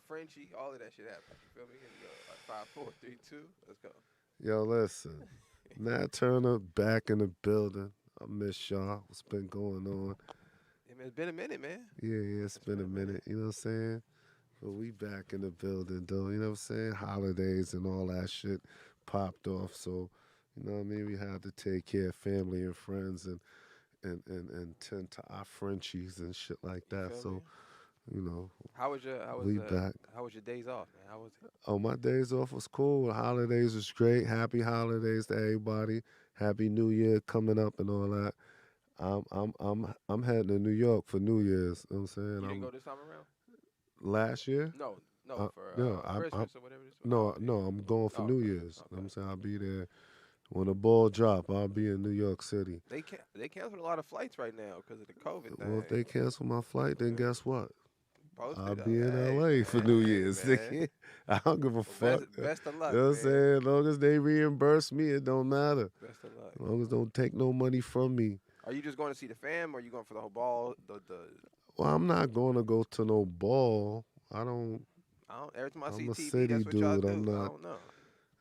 Frenchie, all of that shit happened. You feel me? Here we go. Like 5, 4, 3, 2. Let's go. Yo, listen. Nat Turner back in the building. I miss y'all. What's been going on? Yeah, man, it's been a minute, man. Yeah, yeah, it's It's been been a a minute. minute. You know what I'm saying? But we back in the building, though. You know what I'm saying? Holidays and all that shit popped off. So, you know what I mean? We had to take care of family and friends and tend to our Frenchies and shit like You that. feel me? So, you know, How was your how was we back. how was your days off, man? How was it? Oh, my days off was cool. Holidays was great. Happy holidays to everybody. Happy New Year coming up and all that. I'm heading to New York for New Year's. You know what I'm saying? You didn't I'm go this time around? last year. No, no, Uh, for no, I'm Christmas or whatever this no, holiday. no. I'm going for Oh, New okay, Year's. You know what okay. I'm saying? I'll be there when the ball drop. I'll be in New York City. They canceled a lot of flights right now because of the COVID Well, if thing. they cancel my flight, then Yeah. guess what? I'll Posted be though. in Hey LA for man, New hey Year's. man. I don't give a Well, fuck. best of You luck, know what I'm man. saying? As long as they reimburse me, it don't matter. Best of luck. As long as don't take no money from me. Are you just going to see the fam, or are you going for the whole ball? The Well, I'm not going to go to no ball. I don't. I don't. Every time I see I'm a TV, city that's what y'all dude. I'm do. I not. don't know.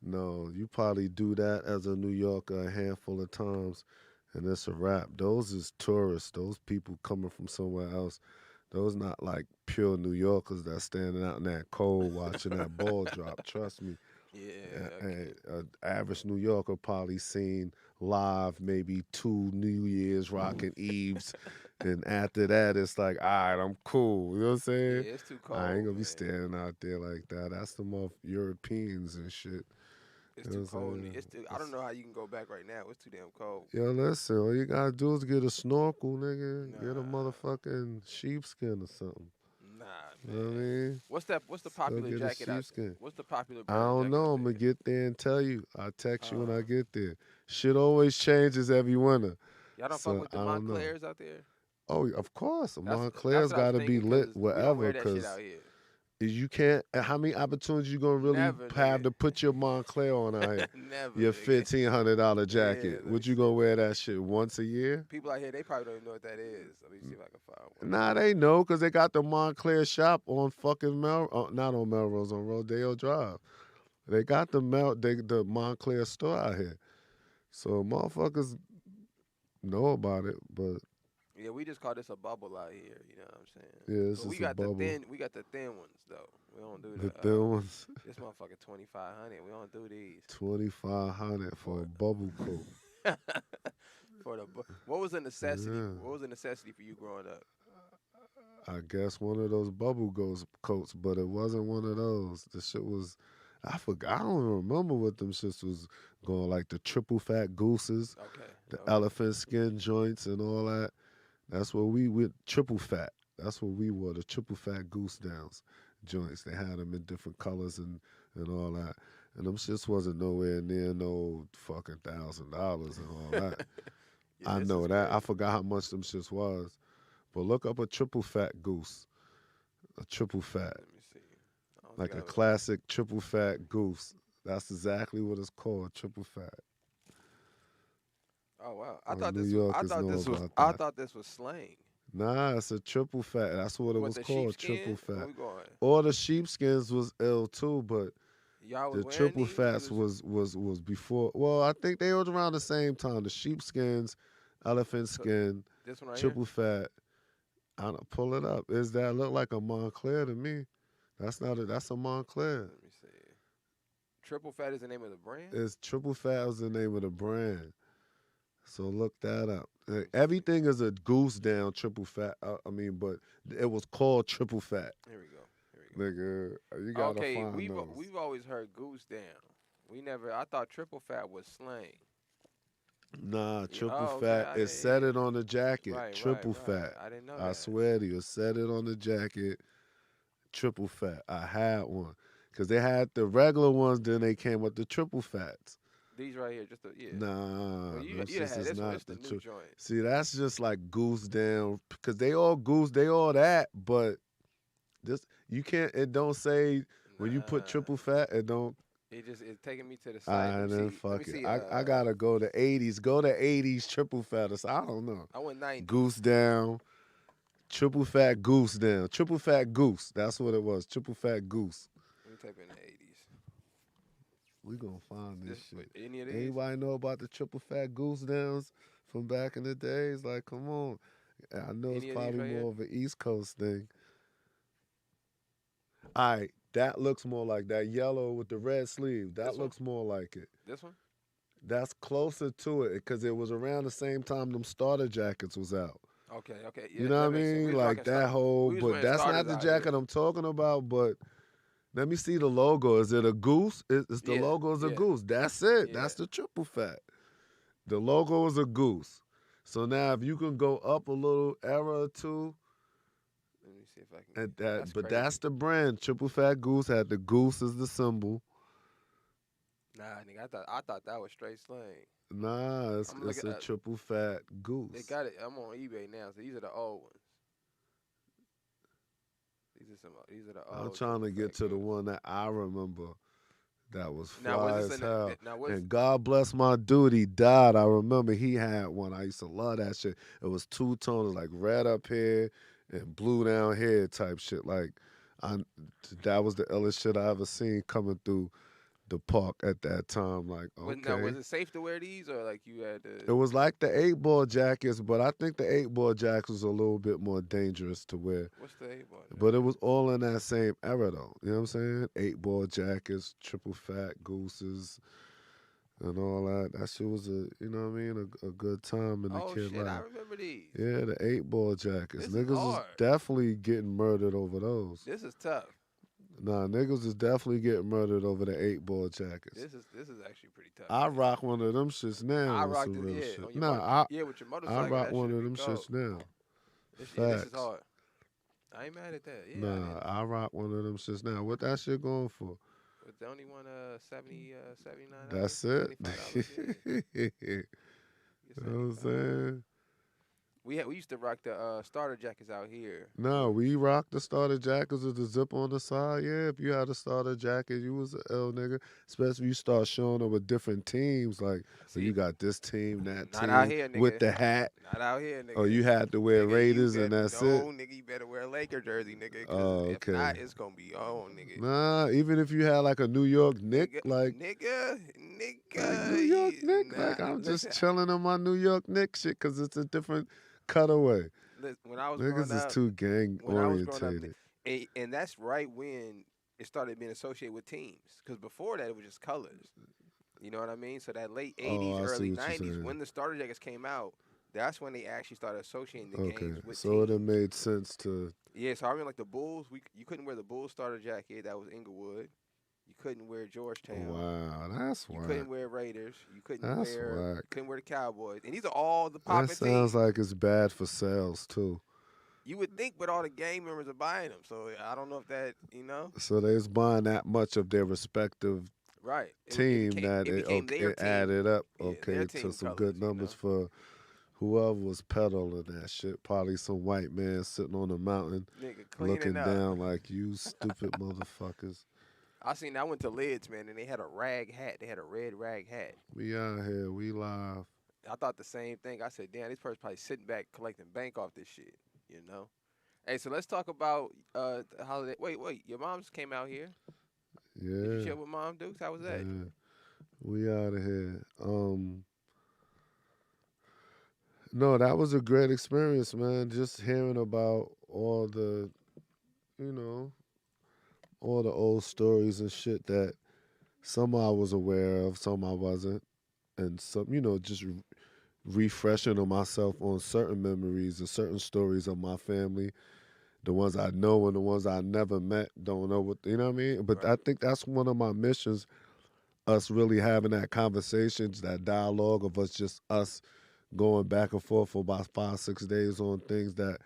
No, you probably do that as a New Yorker a handful of times, and it's a wrap. Those is tourists. Those people coming from somewhere else. Those not like pure New Yorkers that standing out in that cold watching that ball drop. Trust me. Yeah. Okay. Average New Yorker probably seen live maybe two New Year's rocking Eves, and after that it's like, all right, I'm cool. You know what I'm Yeah, saying? it's too I ain't cold, gonna be man. standing out there like that. That's the more Europeans and shit. It's You know too what I'm cold. saying? It's too. I don't know how you can go back right now. It's too damn cold. Yo, listen, all you gotta do is get a snorkel, nigga. Get a Nah, motherfucking sheepskin or something. nah, You know what I man. mean? What's the Just go popular get a jacket out? sheepskin. What's the popular I brand of don't jacket know. out I'm gonna there? get there and tell you. I'll text you when I Uh, get there. Shit always changes every winter. y'all don't fuck So with I the don't know. Montclairs out there. Oh, of course. That's Montclair's what I was gotta be thinking lit because we don't wherever, wear that shit cause out here. you can't. How many opportunities you gonna really Never, have nigga. to put your Montclair on out here? Never, Your nigga. $1,500 Yeah, jacket. let me Would you see. gonna wear that shit once a year? People out here, they probably don't even know what that is. Let me see if I can find one. Nah, they know because they got the Montclair shop on fucking not on Melrose, on Rodeo Drive. They got the Montclair store out here. So motherfuckers know about it, but Yeah, we just call this a bubble out here. You know what I'm saying? yeah, this But is a bubble. we got the thin ones though. We don't do The the thin ones, this motherfucker 2500. We don't do these 2,500 for for a bubble coat. for what was a necessity? Yeah, What was a necessity for you growing up? I guess one of those bubble goes coats, but it wasn't one of those. The shit was, I forgot. I don't even remember what them shits was going like the triple fat gooses, Okay, the okay. elephant skin joints, and all that. That's what we with triple fat. That's what we wore, the triple fat goose downs joints. They had them in different colors and all that. And them shits wasn't nowhere near no fucking $1,000 and all that. Yeah, I this is know that. I crazy. forgot how much them shits was. But look up a triple fat goose. A triple fat. Let me see. I don't think Like I a ever. classic triple fat goose. That's exactly what it's called, triple fat. Oh wow. New Yorkers know about I that. thought this was slang. Nah, it's a triple fat. That's what it What was the called, triple sheepskin? Where fat. we going? Or the sheepskins was ill too, but Y'all was the wearing triple these? You fats was was before. Well, I think they was around the same time. The sheepskins, elephant so skin, this one right here. triple fat. I don't pull it up. Is that look like a Montclair to me? That's not a. That's a Montclair. Let me see. Triple Fat is the name of the brand. It's triple fat was the name of the brand. So look that up. Let me see. Everything is a goose down triple fat. I mean, but it was called triple fat. Here we go. Here we go. Nigga, you gotta Okay, find those. we've always heard goose down. We never. I thought triple fat was slang. Nah, Yeah. triple Oh, okay. fat. It said it on the jacket. Right, right, Triple right. fat. I didn't know I that. swear to you, it said it on the jacket. Triple fat. I had one. Cause they had the regular ones, then they came with the triple fats. These right here, just the yeah. Nah, Well, them you shits had is this one. not It's the the new truth. joint. See, that's just like goose down. Cause they all goose, they all that, but this you can't. It don't say when you put Nah. triple fat. It don't. It's taking me to the site. Let me And then see. Let me fuck it. see. I gotta go to '80s. Go to '80s triple fat. I don't know. I went 90s. Goose down. Triple Fat Goose down. Triple Fat Goose. That's what it was. Triple Fat Goose. Let me type in the 80s. We gonna find this Wait, shit. any of these? Anybody know about the Triple Fat Goose downs from back in the days? Like, come on. I know it's Any of these probably right here? more of an East Coast thing. All right, that looks more like that yellow with the red sleeve. That This one? looks more like it. This one? That's closer to it because it was around the same time them starter jackets was out. Okay, okay. You Yeah, know that what I makes sense. mean? Like that whole, We was but wearing that's starters not the out here. jacket I'm talking about. But let me see the logo. Is it a goose? Is the Yeah, logo is a yeah, goose? That's it. yeah. That's the triple fat. The logo is a goose. So now if you can go up a little era or two, Let me see if I can and get. that, That's but crazy. that's the brand. Triple Fat Goose had the goose as the symbol. Nah, nigga, I thought that was straight slang. Nah, I'm it's looking a at. triple fat They goose. got it. I'm on eBay now. So these are the old ones. These are some. These are the I'm old trying triple to get fat to the goose. one that I remember that was Now was fly this as in hell. now was And God bless my dude, he died. I remember he had one. I used to love that shit. It was two tones, like red up here and blue down here type shit. Like I that was the illest shit I ever seen coming through the park at that time. Like, was okay. it safe to wear these or like you had It to? was like the 8 ball jackets, but I think the 8 ball jackets was a little bit more dangerous to wear. What's the A-ball But it jacket? was all in that same era though. You know what I'm saying? 8 ball jackets, triple fat gooses, and all that. That shit was you know what I mean, a good time in the Oh kid shit, I life. remember these. Yeah, the 8 ball jackets. This is Niggas was hard. definitely getting murdered over those. This is tough. Nah, niggas was definitely getting murdered over the 8 ball jackets. This is actually pretty tough. I Yeah. rock one of them shits now I on rocked some it, real yeah, shit. on your Nah, yeah, with your I motorcycle. rock That one should of be them cold. shits now. This is Facts. hard. I ain't mad at that. Yeah, I Nah, didn't. I rock one of them shits now. What that shit going for? It's the only one 79 dollars, That's it. $75. Yeah, You get know what I'm 75. saying? We used to rock the starter jackets out here. No, we rocked the starter jackets with the zip on the side. Yeah, if you had a starter jacket, you was a L nigga. Especially if you start showing up with different teams, like oh, you See, got this team, that not out team, here, with nigga. the hat. Not out here, Or nigga. you had to wear Nigga, you Raiders and bet that's it. no, nigga. You better wear a Laker jersey, nigga. Cause Oh, if okay. not, it's gonna be on, nigga. Nah, even if you had like a New York Nick, Nigga, like New York Nick, nah. like I'm just Listen, chilling on my New York Nick shit because it's a different cutaway. listen, when I was growing Niggas is up, too gang orientated. and that's right when it started being associated with teams. Because before that, it was just colors. You know what I mean? So that late '80s, Oh, I see early what you're '90s, saying. when the starter jackets came out, that's when they actually started associating the Okay, games with so it have teams. made sense to. Yeah, so I remember like the Bulls. You couldn't wear the Bulls starter jacket. That was Inglewood. You couldn't wear Georgetown. Wow, that's You whack. couldn't wear Raiders. That's whack. Couldn't wear the Cowboys. And these are all the That popping sounds teams. like it's bad for sales too. You would think, but all the gang members are buying them. So I don't know if that, So they's buying that much of their respective right. team that It it became okay, their it team. added up Yeah, their okay to team some colors. good numbers for whoever was peddling that shit. Probably some white man sitting on a mountain Nigga, cleaning looking up. down like you stupid motherfuckers. I went to Lids, man, and they had a rag hat. They had a red rag hat. We out here, we live. I thought the same thing. I said, damn, this person's probably sitting back collecting bank off this shit. You know. Hey, so let's talk about the holiday. Wait, your mom's came out here. Did you Yeah, chill with Mom Dukes? How was that? yeah. We out of here. No, that was a great experience, man. Just hearing about all the, you know, all the old stories and shit that some I was aware of, some I wasn't, and some, just refreshing on myself on certain memories and certain stories of my family, the ones I know and the ones I never met, don't know what, you know what I mean? But I Right. think that's one of my missions, us really having that conversations, that dialogue of us going back and forth for about 5, 6 days on things that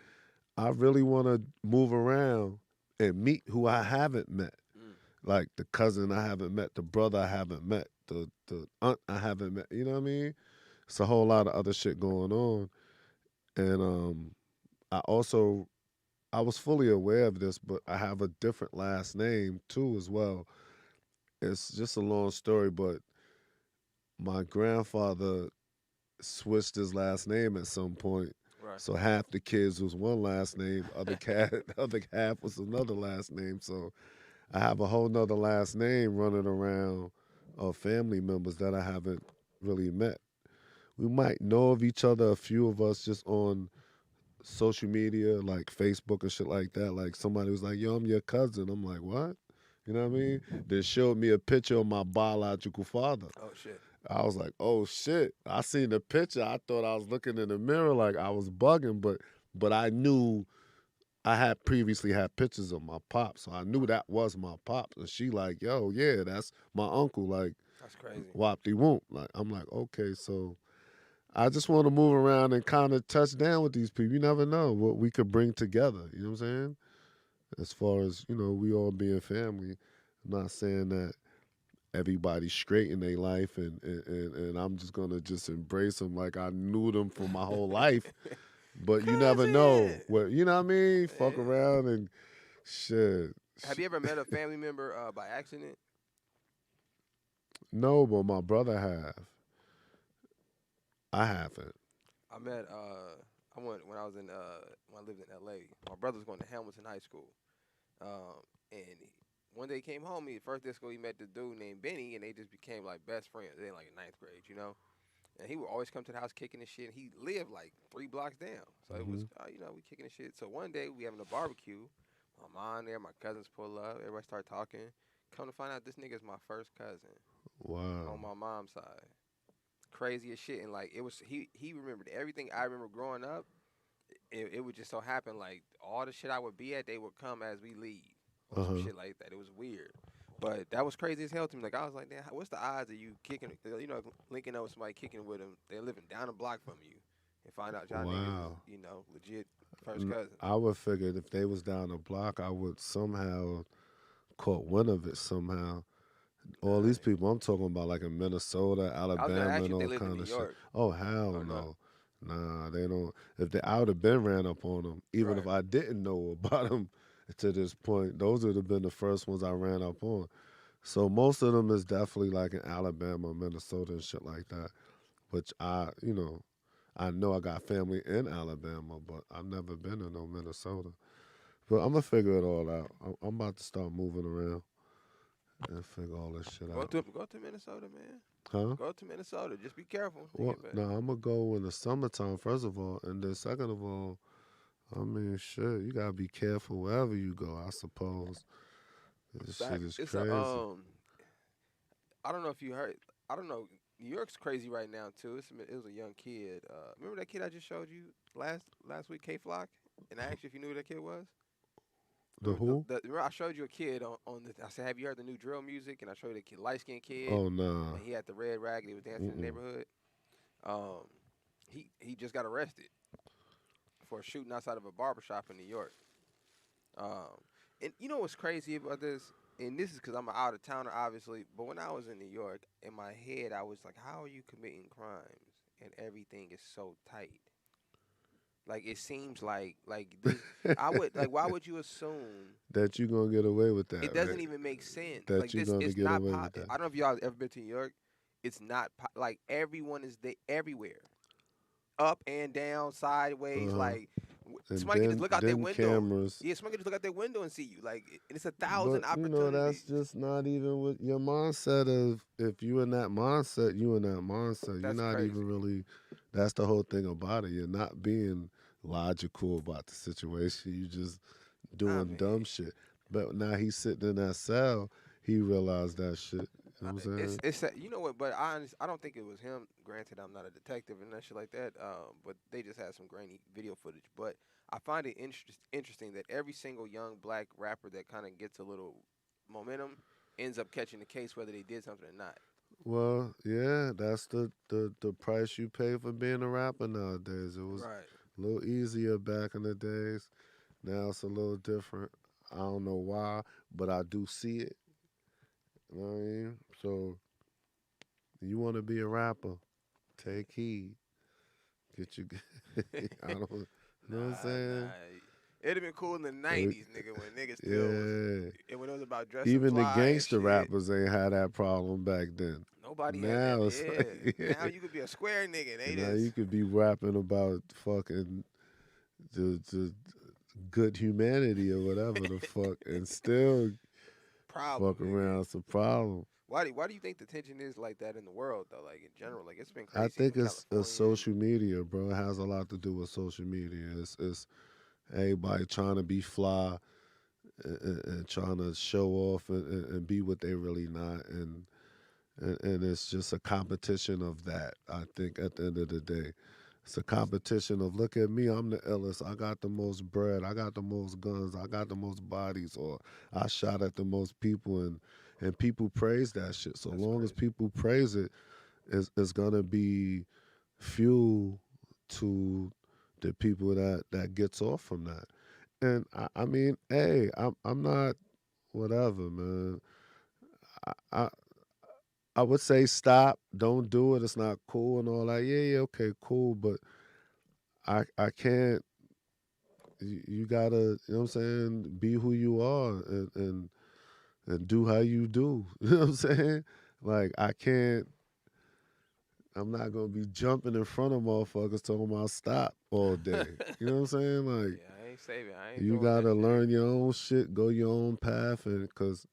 I really want to move around and meet who I haven't met. Mm. Like the cousin I haven't met, the brother I haven't met, the aunt I haven't met. You know what I mean? It's a whole lot of other shit going on. And I also I was fully aware of this, but I have a different last name too as well. It's just a long story, but my grandfather switched his last name at some point, Right. So half the kids was one last name, other cat, other half was another last name. So I have a whole nother last name running around of family members that I haven't really met. We might know of each other, a few of us just on social media, like Facebook and shit like that. Like somebody was like, "Yo, I'm your cousin." I'm like, "What?" You know what I mean? They showed me a picture of my biological father. Oh shit. I was like, "Oh shit!" I seen the picture. I thought I was looking in the mirror, like I was bugging, but I knew I had previously had pictures of my pops, so I knew that was my pops. And she like, "Yo, yeah, that's my uncle." Like, That's crazy. wop de whoop. Like, I'm like, okay, so I just want to move around and kind of touch down with these people. You never know what we could bring together. You know what I'm saying? As far as we all being family. I'm not saying that everybody's straight in their life, and I'm just gonna just embrace them like I knew them for my whole life. But you never know Cousin. what you know what I mean. Fuck Yeah. around and shit. Have you ever met a family member by accident? No, but my brother have. I haven't. I met I went when I was in when I lived in LA. My brother was going to Hamilton High School. And one day he came home, he first day of school he met this dude named Benny and they just became like best friends. They in like ninth grade, you know? And he would always come to the house kicking his shit. He lived like 3 blocks down. So it was Hmm. we kicking the shit. So one day we having a barbecue. My mom there, my cousins pull up, everybody start talking. Come to find out this nigga is my first cousin on Wow. my mom's side. Crazy as shit, and like it was he remembered everything I remember growing up. It would just so happen like all the shit I would be at, they would come as we leave or Uh some huh. shit like that. It was weird, but that was crazy as hell to me. Like I was like, what's the odds of you kicking, linking up with somebody kicking with them? They're living down the block from you, and find out y'all niggas is Wow. legit first cousins. I would figure if they was down the block, I would somehow caught wind of it somehow. All Nah, these people I'm talking about, like in Minnesota, I was gonna Alabama, ask and you if they all lived in kind New of shit. York Oh hell or no. no, nah, they don't. If they, I would have been ran up on them, even if Right. I didn't know about them to this point. Those would have been the first ones I ran up on. So most of them is definitely like in Alabama, Minnesota, and shit like that. Which I know I got family in Alabama, but I've never been to no Minnesota. But I'm gonna figure it all out. I'm about to start moving around and figure all this shit out. Go to Minnesota, man. Huh? Go to Minnesota. Just be careful. They Well, get back. no, I'm gonna go in the summertime first of all, and then second of all, I mean, shit, you gotta be careful wherever you go. I suppose this shit Facts. is It's a crazy. I don't know if you heard. I don't know. New York's crazy right now too. It was a young kid. Remember that kid I just showed you last week, K Flock, and I asked you if you knew who that kid was. The who? Remember I showed you a kid on the. I said, have you heard the new drill music? And I showed you the kid, light skinned kid, Oh nah. and he had the red rag. And he was dancing in the Mm-mm. neighborhood. Um, he just got arrested for shooting outside of a barber shop in New York. Um, and you know what's crazy about this? And this is because I'm an out of towner, obviously. But when I was in New York, in my head, I was like, "How are you committing crimes and everything is so tight? Like it seems like this. I would like. Why would you assume That you gonna get away with it that, doesn't right? even make sense? That Like you this, gonna it's get not. away with that. I don't know if y'all ever been to New York. It's not like everyone is there everywhere, up and down, Uh sideways. huh. Like And somebody can just look out their then window. cameras. Yeah, somebody can just look out their window and see you. Like it's a But thousand that's opportunities. just not even with your mindset of if you in that mindset, you in that mindset. You're That's not even crazy. really that's the whole thing about it. You're not being logical about the situation. You just I doing mean, dumb shit. But now he's sitting in that cell, he realized that shit. You know what I'm saying? you know what? But I don't think it was him. Granted, I'm not a detective and that shit like that. But they just had some grainy video footage. But I find it interesting that every single young black rapper that kind of gets a little momentum ends up catching the case whether they did something or not. Well, yeah, that's the price you pay for being a rapper nowadays. It was Right. a little easier back in the days. Now it's a little different. I don't know why, but I do see it. You know what I mean? So you want to be a rapper, take heed. Get you. I don't. You know what I'm saying? Nah. It'd have been cool in the Uh, '90s, nigga, when niggas still was, Yeah. and when it was about dressing Even the fly and gangster shit. rappers ain't had that problem back then. Nobody had that. Now it's Yeah. like, Now yeah. you could be a square nigga. They Now just you could be rapping about fucking. to good humanity or whatever the fuck, and still Problem, fuck nigga. around. It's a problem. Why do you think the tension is like that in the world though? Like in general, like it's been I crazy think in it's California. social media, bro. It has a lot to do with social media. It's everybody trying to be fly and trying to show off and be what they really not, and it's just a competition of that. I think at the end of the day, it's a competition of look at me, I'm the illest, I got the most bread, I got the most guns, I got the most bodies, or I shot at the most people, and people praise that shit. So That's long as crazy. people praise it, it's gonna be fuel to the people that gets off from that. And I mean, hey, I'm not whatever, man. I I would say stop, don't do it. It's not cool and all that. Yeah, yeah, okay, cool, but I can't. You gotta, you know what I'm saying? Be who you are and do how you do. You know what I'm saying? Like I can't. I'm not gonna be jumping in front of motherfuckers talking about stop all day. You know what I'm saying? Like Yeah, I ain't saving. I ain't you doing that gotta shit. learn your own shit, go your own path, and because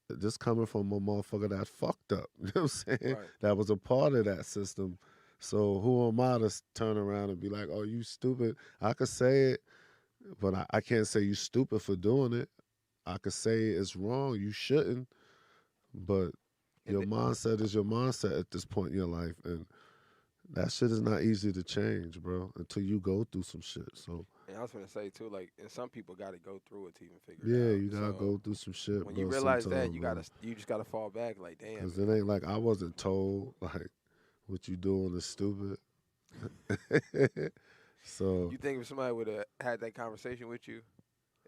this coming from a motherfucker that fucked up. You know what I'm saying? Right. That was a part of that system. So who am I to turn around and be like, oh, you stupid? I could say it, but I can't say you stupid for doing it. I could say it's wrong. You shouldn't. But And your th- mindset is your mindset at this point in your life. And that shit is not easy to change, bro, until you go through some shit. So and I was gonna say too, like, and some people got to go through it to even figure it yeah, out. you gotta So go through some shit, when you bro, realize that, sometimes, man. you just gotta fall back. Like, damn, Cause it man. ain't like I wasn't told like what you doing is stupid. So, You think if somebody would have had that conversation with you,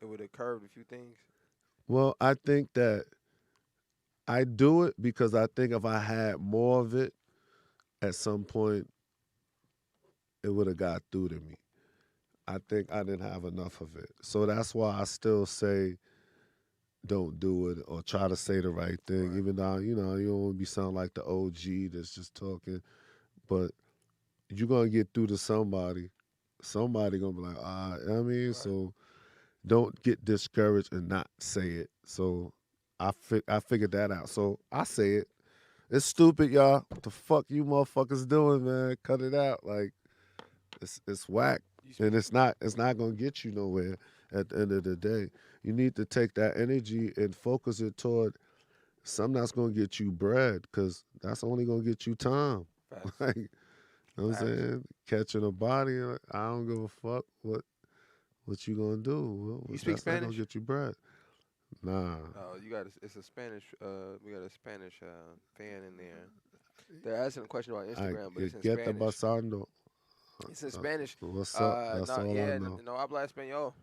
it would have curved a few things? well, I think that I do it because I think if I had more of it at some point, it would have got through to me. I think I didn't have enough of it. So that's why I still say don't do it or try to say the right thing, Right. even though, you don't want to be sound like the OG that's just talking. But you're going to get through to somebody. Somebody going to be like, you know what I mean? Right. So don't get discouraged and not say it. So I figured that out. So I say it. It's stupid, y'all. What the fuck you motherfuckers doing, man? Cut it out. Like it's whack. You And speak. it's not gonna get you nowhere at the end of the day. You need to take that energy and focus it toward something that's gonna get you bread, cause that's only gonna get you time. Facts. Like, you know what I'm Facts. saying? Catching a body, I don't give a fuck what you gonna do. You speak That's not gonna Spanish? get you bread. Nah. Oh, you got it's a Spanish. We got a Spanish fan in there. They're asking a question about I Instagram, but it's in get the Spanish. basando. It's in Spanish. What's up? That's No, all I yeah, know. no habla español.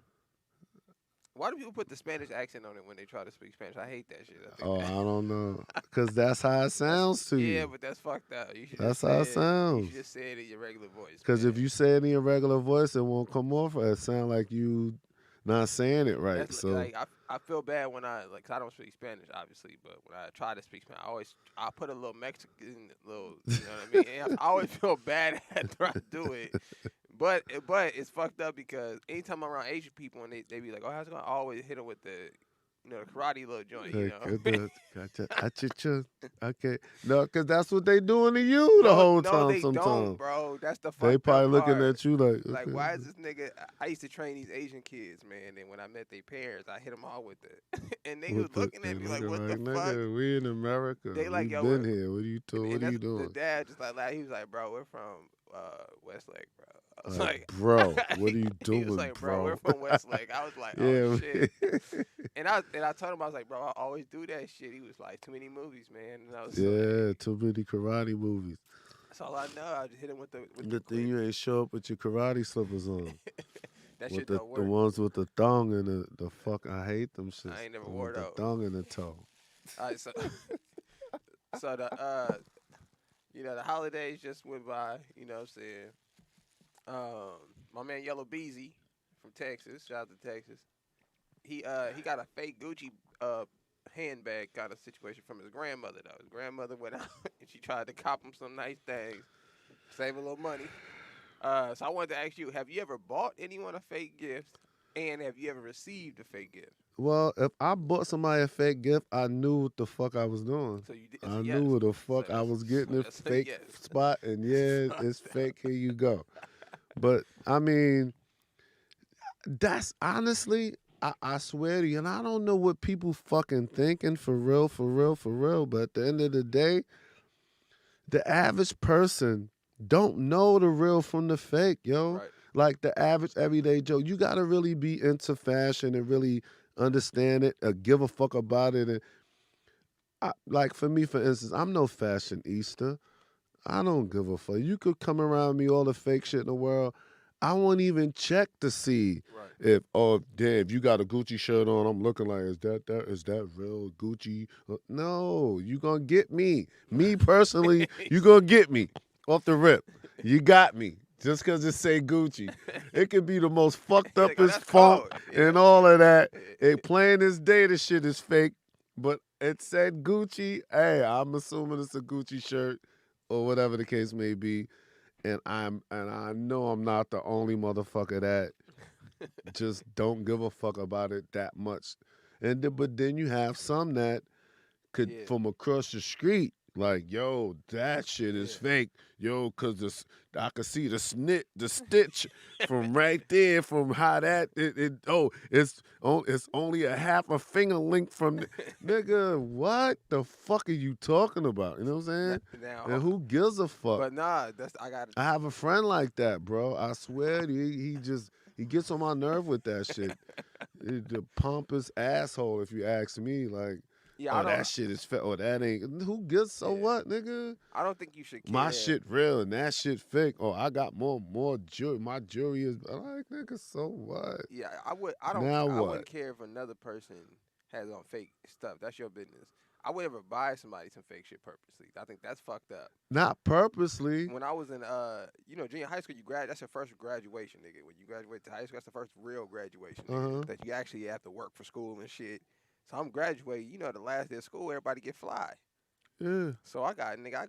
Why do people put the Spanish accent on it when they try to speak Spanish? I hate that shit. I think Oh, I don't know. Cause that's how it that's sounds to yeah, you. but that's fucked up. You should just That's how say it it. You should sounds. just say it in your regular voice, Cause if man. you say it in your regular voice, it won't come off. It sound like you not saying it right. That's So like I feel bad when I like 'cause I don't speak Spanish obviously, but when I try to speak Spanish, I put a little Mexican little you know what I mean. And I always feel bad after I do it, but it's fucked up because anytime I'm around Asian people and they be like, oh, how's it going? I always hit them with the the karate little joint, you know. gotcha, achicha. Okay, no, cause that's what they doing to you the No, whole no, time. they don't, Sometimes bro. That's the they fucked up probably looking part. at you like, Like, okay, why is this nigga? I used to train these Asian kids, man. And when I met their parents, I hit them all with it, and they was what looking they at me like, looking "What the like, fuck?" nigga? We in America. They like, We've "Yo, been here. What are you and What are you that's the doing? dad just like he was like, "Bro, we're from Westlake, bro." I was Like, like, bro, what are you he was doing, like, "Bro, we're bro? from Westlake." I was like, "Oh Yeah. shit." And I told him I was like, "Bro, I always do that shit." He was like, "Too many movies, man." And I was Yeah, like, too many karate movies. "That's all I know." I just hit him with the Good thing quick. you ain't show up with your karate slippers on. That With shit don't the work. ones with the thong and the fuck, I hate them I shits. ain't never wore With the those. thong and the toe. All right, so so the the holidays just went by. You know what I'm saying? My man Yellow Beezy from Texas. Shout out to Texas. He got a fake Gucci handbag kind of situation from his grandmother though. His grandmother went out and she tried to cop him some nice things, save a little money. So I wanted to ask you: have you ever bought anyone a fake gift, and have you ever received a fake gift? Well, if I bought somebody a fake gift, I knew what the fuck I was doing. So you did. It's I a knew yes. what the So fuck I was so getting a that's a fake yes. spot, and yeah, So it's fake. Here you go. But I mean, that's honestly, I swear to you, and I don't know what people fucking thinking for real, for real, for real. But at the end of the day, the average person don't know the real from the fake, yo. right. Like the average everyday Joe, you gotta really be into fashion and really understand it, give a fuck about it. And like for me, for instance, I'm no fashionista. I don't give a fuck. You could come around me all the fake shit in the world. I won't even check to see Right. if damn, if you got a Gucci shirt on, I'm looking like is that real Gucci? No, you gonna get me. Me personally, you gonna get me off the rip. You got me. Just cause it say Gucci. It could be the most fucked Like, oh, uppest that's font cold. Yeah. and all of that. It plain as day the shit is fake. But it said Gucci. Hey, I'm assuming it's a Gucci shirt or whatever the case may be. And I know I'm not the only motherfucker that just don't give a fuck about it that much. But then you have some that could Yeah. from across the street, like, yo, that shit is Yeah. fake. Yo, cause I could see the stitch from right there, from how that it's only a half a finger length from nigga, what the fuck are you talking about? You know what I'm saying? Now, And who gives a fuck? but nah, that's I got. I have a friend like that, bro. I swear to you, he gets on my nerve with that shit. The pompous asshole, if you ask me, like, Yeah, I oh, don't. that shit is fake. Oh, that ain't. Who gives? So Yeah, what, nigga? I don't think you should My care. shit real and that shit fake. Oh, I got more jewelry. My jewelry is like, nigga. So what? Yeah, I would. I don't. Now I what? wouldn't care if another person has on fake stuff. That's your business. I would never buy somebody some fake shit purposely. I think that's fucked up. Not purposely. When I was in junior high school, that's your first graduation, nigga. When you graduate to high school, that's the first real graduation, nigga. Uh That you actually have to work for school and shit. So I'm graduating. The last day of school, everybody get fly. huh. Yeah. So I got nigga, I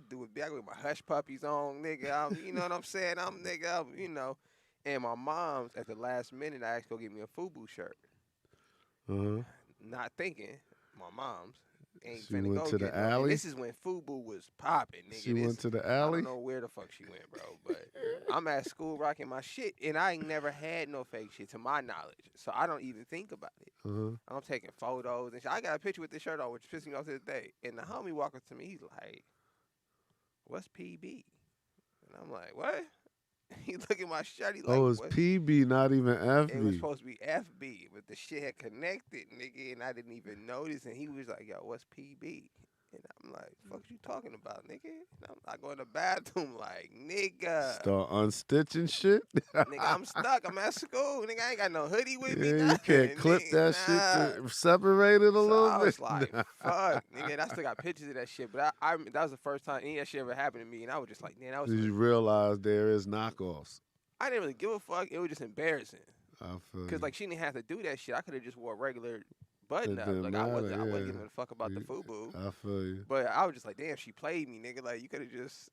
do it big. I go with my hush puppies on, nigga. You know what I'm saying? And my mom's at the last minute, I asked her to go get me a FUBU shirt, Uh huh. not thinking my mom's ain't She finna went go to the get no. And alley. this is when FUBU was popping, nigga. She went to the I alley. don't know where the fuck she went, bro, but I'm at school rocking my shit, and I ain't never had no fake shit to my knowledge, so I don't even think about it. Uh huh. I'm taking photos and shit. I got a picture with this shirt on, which pissed me off to this day. And the homie walking to me, he's like, "What's PB?" And I'm like, "What?" He look at my shirt. He like, Oh, it's "What?" PB, not even It was FB. supposed to be FB, but the shit had connected, nigga, and I didn't even notice. And he was like, "Yo, what's PB?" And I'm like, "Fuck you talking about, nigga?" And I'm like, going to the bathroom, like, "Nigga, Start unstitching shit. nigga, I'm stuck. I'm at school, nigga. I ain't got no hoodie with me, Yeah, you nothing, can't clip nigga, that shit nah." to separate it a So little I bit. was like, "Fuck, nigga." And I still got pictures of that shit, but that was the first time any of that shit ever happened to me, and I was just like, "Man, that was." Did you realize there is knockoffs? I didn't really give a fuck. It was just embarrassing, I feel cause you. like she didn't have to do that shit. I could have just wore a regular button It up. didn't Like matter, I wasn't yeah. giving a fuck about the You- FUBU. I feel you. But I was just like, damn, she played me, nigga. Like you could have just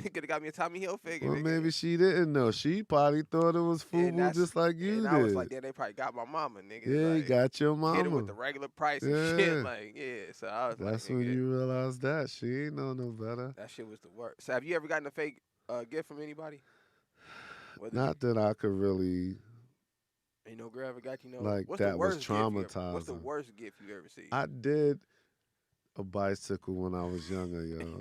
could have got me a Tommy Hilfiger, Well, nigga. maybe she didn't know. She probably thought it was Yeah, and FUBU just like you and did. I was like, damn, they probably got my mama, nigga. Yeah, you Like, got your hit her with mama. the regular price and Yeah. shit. Like, yeah. So I was That's like, when nigga, you realize that. She ain't know no better. that shit was the worst. So have you ever gotten a fake gift from anybody? Whether Not that I could really, ain't no girl ever got you know. like, What's that the was worst gift you ever? What's the traumatizing. worst gift you ever seen? I did a bicycle when I was younger, yo.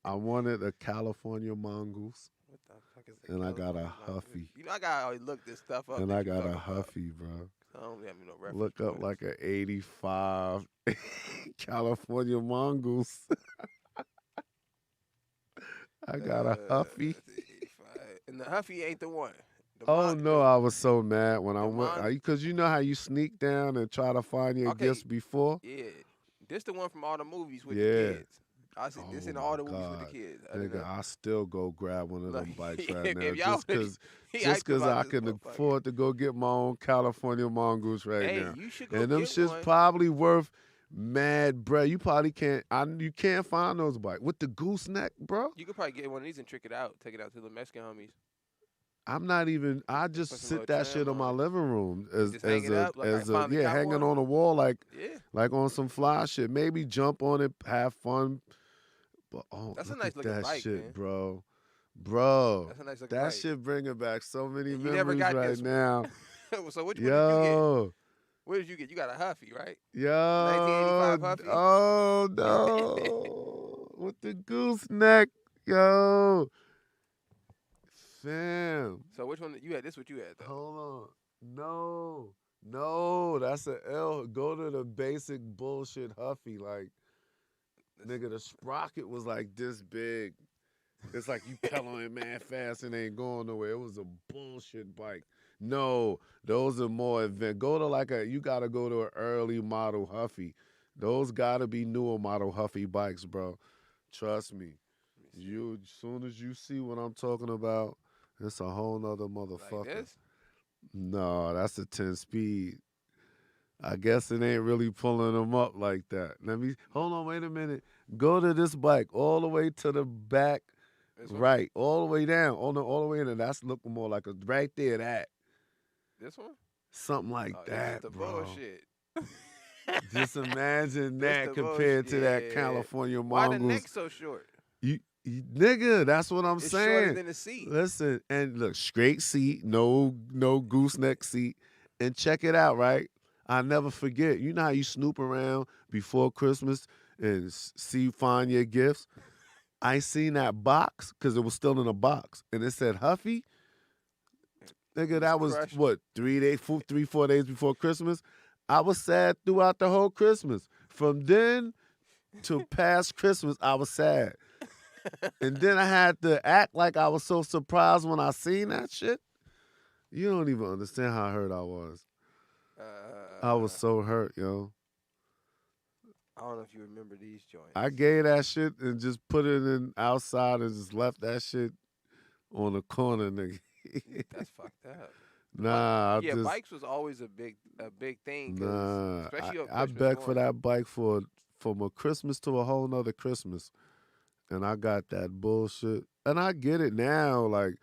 I wanted a California mongoose, What the fuck is that? and I got a California mongoose? Huffy. You know, I gotta always look this stuff up. And that I you got a talking about. Huffy, bro. I don't have no reference. Look up points. like an 85 California mongoose. I got a Huffy. And the Huffy ain't the one. The Oh no, I was so mad when I the went mon- because you know how you sneak down and try to find your Okay. gifts before. Yeah, this the one from all the movies with Yeah. the kids. I see this Oh in all my the movies with God. the kids. Nigga, I still go grab one of them Look, bikes if- right now if y'all just because he just hyped because about I this can motherfucker. afford to go get my own California mongoose right Hey, now. you should go And them get shit's one. probably worth Mad, bro. You probably can't. You can't find those bikes with the gooseneck, bro. You could probably get one of these and trick it out. Take it out to the Mexican homies. I'm not even. I And just put some sit little that trim shit in my on it. living room And just hang it up. Like I finally yeah, got hanging one. on the wall Yeah. like on some fly shit. Maybe jump on it, have fun. But oh, That's a look nice at looking that bike, shit, man. bro. Bro, That's a nice looking that bike. shit bringing back so many And you never memories got right this one. now. So which one did you get? Yo, What did you get? You got a Huffy, right? yo, 1985 Huffy. oh no, with the gooseneck, yo, fam. So which one you had? This what you had though. Hold on. No. No, that's an L. Go to the basic bullshit Huffy. Like, nigga, the sprocket was like this big. It's like you pedaling man fast and ain't going nowhere. It was a bullshit bike. No, those are more advanced. Go to you gotta go to an early model Huffy. Those gotta be newer model Huffy bikes, bro. Trust me. You, as soon as you see what I'm talking about, it's a whole nother Like motherfucker. this? No, that's a 10 speed. I guess it ain't really pulling them up like that. Let me hold on, wait a minute. Go to this bike all the way to the back, This one? right, all the way down, all the way in, and that's looking more like a right there. That This one? something like Oh, this is that, the bro. bullshit. Just imagine This that the compared to that bullshit. California Why the mongoose. neck so short? Nigga, that's what I'm It's shorter saying. than the seat. Listen, and look, straight seat, no gooseneck seat, and check it out, right? I never forget. You know how you snoop around before Christmas and find your gifts. I seen that box because it was still in a box, and it said Huffy. Nigga, Just that was crushed. what 3, 4 days before Christmas. I was sad throughout the whole Christmas. From then to past Christmas, I was sad. And then I had to act like I was so surprised when I seen that shit. You don't even understand how hurt I was. I was uh, so hurt, yo. I don't know if you remember these joints. I gave that shit and just put it in outside and just left that shit on the corner, nigga. That's fucked up. Nah, I Yeah, just bikes was always a big thing, cause nah. especially on I Christmas begged for morning. that bike from a Christmas to a whole nother Christmas, and I got that bullshit. And I get it now, like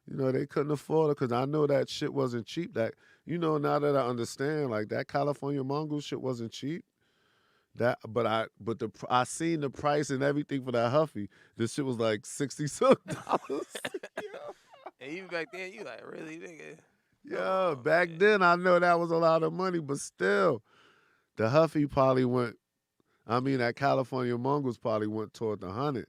they couldn't afford it because I know that shit wasn't cheap. That now that I understand, like that California mongoose shit wasn't cheap. I seen the price and everything for that Huffy. This shit was like $60 And even back then, you like really nigga. Come Yeah, on, back man. then I know that was a lot of money, but still, the Huffy probably went. I mean, that California mongoose probably went toward the 100.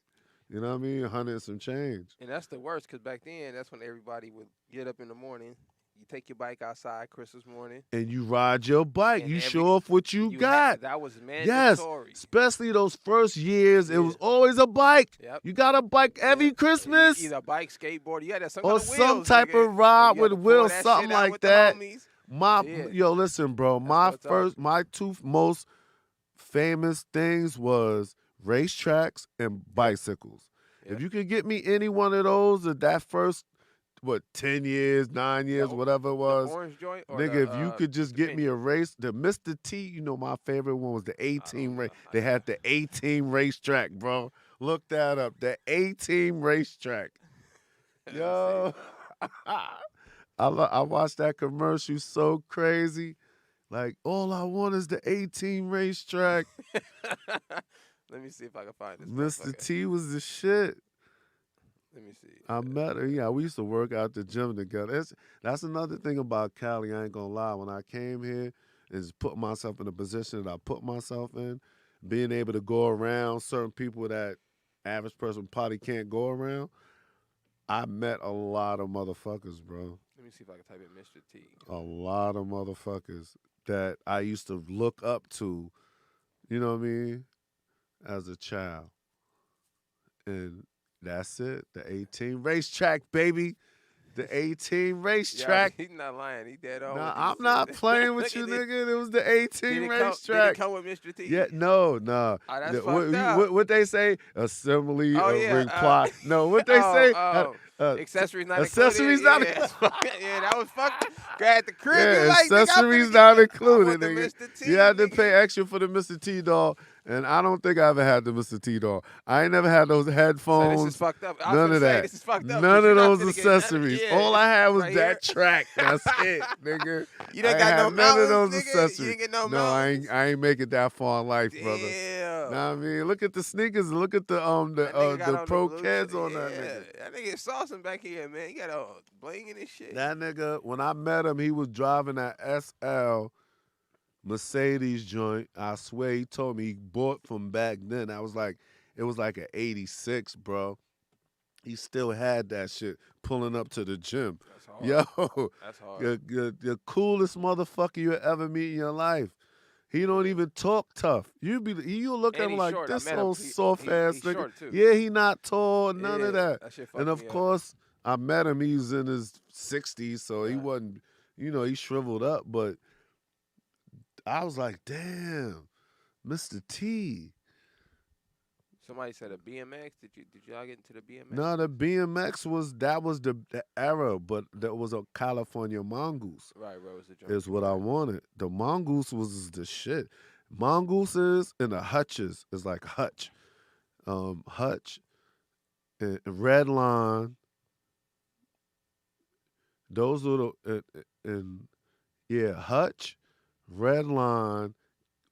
You know what I mean? 100 and some change. And that's the worst, cause back then that's when everybody would get up in the morning. You take your bike outside Christmas morning, And you ride your bike. and You show off what you you had got. that was Yes, mandatory. especially those first years, it Yeah. was always a bike. Yep. You got a bike every Yeah. Christmas. Either a bike, skateboard. You had that some Or kind of some wheels, type nigga. of ride And you had with to pull wheels, that something shit out like with that. the homies. My Yeah. yo, listen, bro. That's what's up. My two most famous things was racetracks and bicycles. Yep. If you could get me any one of those at that first 10 years, 9 years, The- whatever it The was, orange joint or nigga, if you could just the get me penny? a race, the Mr. T, my favorite one was the I 18 don't race. know. They had the 18 racetrack, bro. Look that up. The 18 racetrack. Let me see. Yo. I watched that commercial so crazy. Like, all I want is the 18 racetrack. Let me see if I can find this Mr. motherfucker. T was the shit. Let me see. I met her. Yeah, we used to work out the gym together. That's another thing about Cali. I ain't gonna lie. When I came here and just put myself in the position that I put myself in, being able to go around certain people that average person probably can't go around, I met a lot of motherfuckers, bro. Let me see if I can type in Mr. T. A lot of motherfuckers that I used to look up to, you know what I mean, as a child. And that's it. The 18 racetrack, baby. The 18 Yo, racetrack. he's not lying. He dead on. Nah, with I'm these not shit. playing Look with you, at this. nigga. It was the 18 Did it racetrack. come with Mr. T? Yeah, no, no. Oh, that's fucked up. What they say? Assembly, Oh yeah. ring plot. No, what they Oh, say? accessories not Accessories included. not Yeah, included. yeah, that was fucked. At the crib, you Yeah, like, nigga, I'm accessories finna not get I included, want the nigga. Mr. T. You had to nigga. pay extra for the Mr. T doll, and I don't think I ever had the Mr. T doll. I ain't never had those So headphones. this is fucked up. I was None gonna of say that. this is fucked up. 'cause None you're of not those finna get none of- accessories. yeah, All I had was right that here. track. That's it, nigga. You I ain't ain't got no had none of those mountains, nigga? You accessories. ain't get no No, mountains? I ain't make it that far in life, brother. Damn. Nah, I mean, look at the sneakers. Look at the That nigga got the on pro blue kids shit. on that Yeah, nigga. that nigga saucing back here, man. He got a blinging and shit. That nigga, when I met him, he was driving that SL Mercedes joint. I swear he told me he bought from back then. I was like, it was like an 86, bro. He still had that shit pulling up to the gym. That's hard. Yo, That's hard. the coolest motherfucker you ever meet in your life. He don't even talk tough. You look at And him he's like short. I this met him. old soft ass He's nigga. short, too. Yeah, he not tall, none of Yeah, that. That shit fucked And of me up. course, I met him. He was in his 60s, so he Right. wasn't, he shriveled up. But I was like, damn, Mr. T. Somebody said a BMX. Did y'all get into the BMX? No, the BMX was the era, but that was a California mongoose. Right, bro. Was the joint. Is what I wanted. The mongoose was the shit. Mongooses and the hutches is like hutch, hutch, and red line. Those are the and yeah, hutch, red line,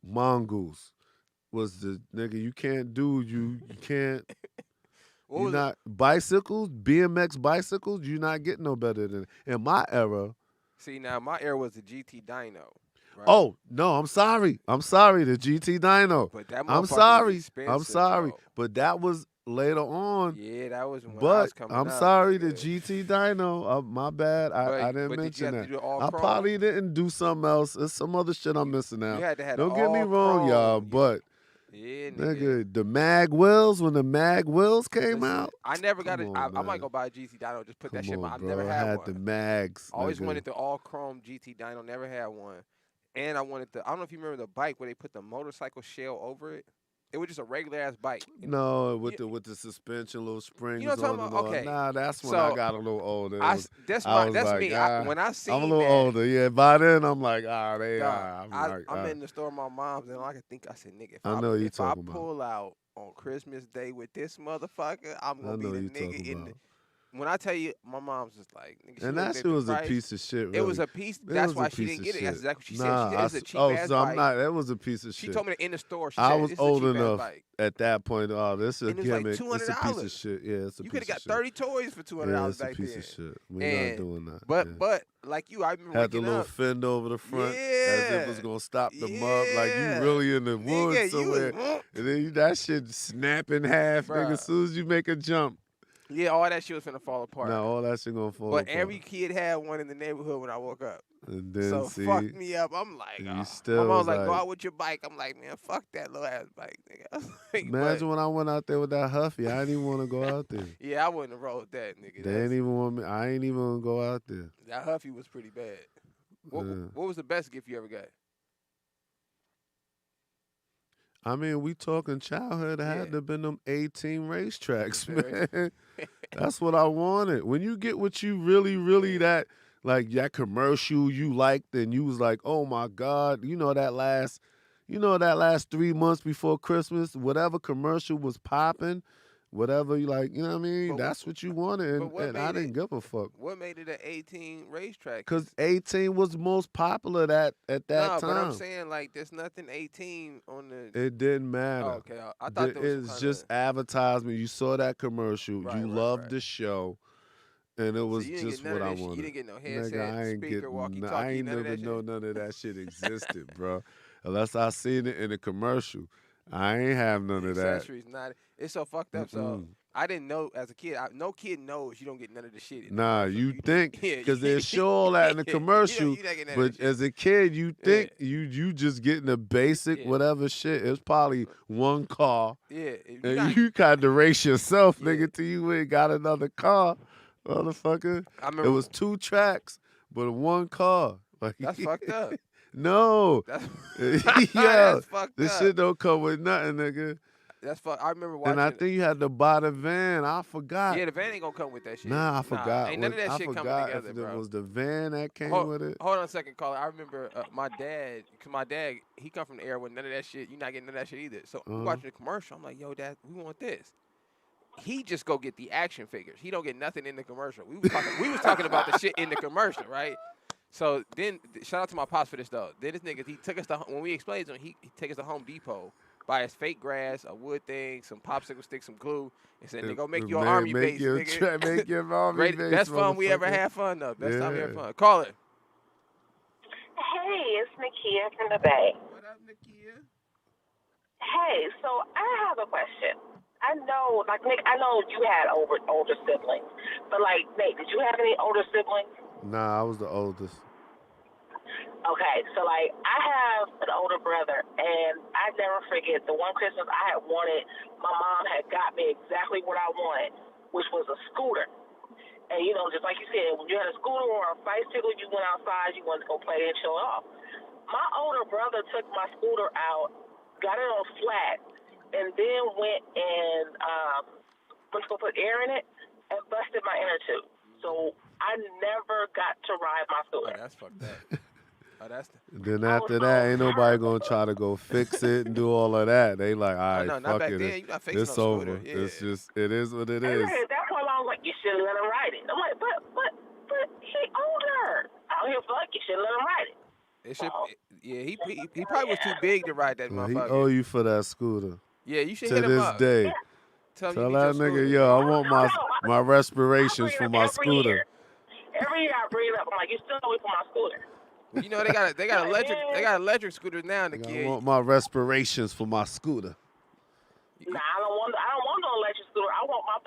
mongoose was the nigga. You can't do you can't. What You was not bicycles, BMX bicycles. You not getting no better than in my era. See, now my era was the GT Dyno. Right? Oh no, I'm sorry. The GT Dyno. But that I'm motherfucker sorry. was expensive, I'm sorry. bro. But that was later on. Yeah, that was when I But was coming I'm up. sorry, the nigga. GT Dyno. My bad. I didn't But did you mention have that. to do the all I chrome? probably didn't do something else. There's some other shit I'm missing You out. had to have Don't the get me all wrong, y'all. chrome, But yeah, nigga. nigga, the mag wheels when the mag wheels came Listen, out. I never got it. Come I on, might man. go buy a GT Dyno. Just put that Come shit. on, I've bro. never I had had one. the mags. Always nigga. wanted the all chrome GT Dyno. Never had one. And I wanted the. I don't know if you remember the bike where they put the motorcycle shell over it. It was just a regular ass bike. And No, you- with the suspension, little springs what I'm on talking and about? all. Okay. Nah, that's when I So, got a little older. I s- that's I my was that's like, me. When I seen I'm a little that, older. Yeah, by then I'm like, they dog, are. I'm like, I'm in the store with my mom's, and I could think. I said, nigga, I know you if I talking about. pull out on Christmas Day with this motherfucker, I'm I gonna be know the you nigga talking in about. the. When I tell you, my mom's just like, nigga. She And looking that at shit the was a price. piece of shit. Really. It was a piece. It That's was why a she piece didn't of get it. That's shit. exactly what she said. Nah, She said, it's a cheap ass so bike. I'm not. That was a piece of She shit. told me in the store. She I said, was "This is a old cheap ass enough bike." at that point. Oh, this is a And it was like gimmick. It's a piece of $200. shit. Yeah, it's a You piece could have of got shit. 30 toys for $200 Yeah, it's a back piece then. of shit. We're not doing that. But yeah. but like you, I remember Had the waking little up. fend over the front as if it was gonna stop the mud. Like you Yeah. really in the woods Nigga, somewhere. And then that shit snap in half, nigga, Bruh. as soon as you make a jump. Yeah, all that shit was finna fall apart. Now all that shit gonna fall But apart. every kid had one in the neighborhood when I woke up. And then So see, fucked me up. I'm like, you oh. still My mom was was like, go like- out with your bike. I'm like, man, fuck that little ass bike, nigga. I was like, imagine when I went out there with that Huffy. I didn't even want to go out there. yeah, I wouldn't have rolled that, nigga. They didn't even want me. I ain't even want to go out there. That Huffy was pretty bad. What Yeah. what was the best gift you ever got? I mean, we talking childhood. It had Yeah. to have been them 18 racetracks, The man. That's what I wanted. When you get what you really that commercial you liked, and you was like, oh my God, that last 3 months before Christmas, whatever commercial was popping, whatever you like, you know what I mean? But That's what you wanted, but what and I made didn't give a fuck. What made it an 18 racetrack? Because 18 was most popular at that no, time. but I'm saying like there's nothing 18 on the. It didn't matter. Oh, okay, I thought there was It's just advertisement. You saw that commercial. Right, you right, loved right. the show. And it was So you didn't just get none what of I that shit. wanted. You didn't get no Nigga, headset, I ain't speaker, get, walkie-talkie, I ain't none of never that know shit? none of that shit existed, bro. Unless I seen it in a commercial. I ain't have none of that. Accessories, not. It's so fucked up. So Mm-mm. I didn't know as a kid. No kid knows you don't get none of the shit. in the Nah, commercial. you think yeah, because they show all that in the yeah, commercial, you not getting none of but that shit. as a kid, you think Yeah. you just getting the basic Yeah. whatever shit. It's probably one car, Yeah, if you and not- you got to race yourself, Yeah. nigga, till you ain't got another car. motherfucker. I It remember was 2 tracks, but 1 car. Like, that's fucked up. no, That's yeah, that's fucked this up. shit don't come with nothing, nigga. That's fuck. I remember And I watching. think you had to buy the van. I forgot. Yeah, the van ain't gonna come with that shit. Nah, I forgot. Ain't none of that I shit coming forgot together, if it bro. was the van that came Hold, with it. hold on a second, caller. I remember my dad, cause my dad, he come from the era with none of that shit. You not getting none of that shit either. So we watching the commercial. I'm like, yo, Dad, we want this. He just go get the action figures. He don't get nothing in the commercial. We was talking about the shit in the commercial, right? So then, shout out to my pops for this though. Then this nigga, he took us to when we explained to him, he take us to Home Depot, buy us fake grass, a wood thing, some popsicle sticks, some glue, and said, "Nigga, go make your army base, nigga." Make your army Great, base. best fun we ever had. Fun though. Best time we ever fun. Call it. Hey, it's Nakia from the Bay. What up, Nakia? Hey, so I have a question. I know, like Nick, I know you had older siblings, but like Nate, did you have any older siblings? Nah, I was the oldest. Okay, so like I have an older brother, and I never forget the one Christmas I had wanted. My mom had got me exactly what I wanted, which was a scooter. And you know, just like you said, when you had a scooter or a bicycle, you went outside, you wanted to go play and show it off. My older brother took my scooter out, got it on flat, and then went and went to go put air in it and busted my inner tube. So I never got to ride my Oh, scooter. that's fucked up. Oh, that's. Then after that, ain't nobody gonna try to go fix it and do all of that. They like, all right, no, not fuck back it. then. You not fixing It's no over. scooter. Yeah. It's just, it is what it And is. at that point, I was like, you shouldn't let him ride it. I'm like, but he older. I don't give a fuck. You shouldn't let him ride it. It should. Yeah, he probably was too big to ride that Well, he motherfucker. owe you for that scooter. Yeah, you should To hit him this up. day. Tell him Tell you need that your nigga, scooter. yo, I want my respirations I for bring it my up every scooter. year. Every year I bring it up. I'm like, you still owe me for my scooter. Well, you know they got electric scooters now in the Nigga, I kid. want my respirations for my scooter. Nah, I don't want no electric scooter. I want my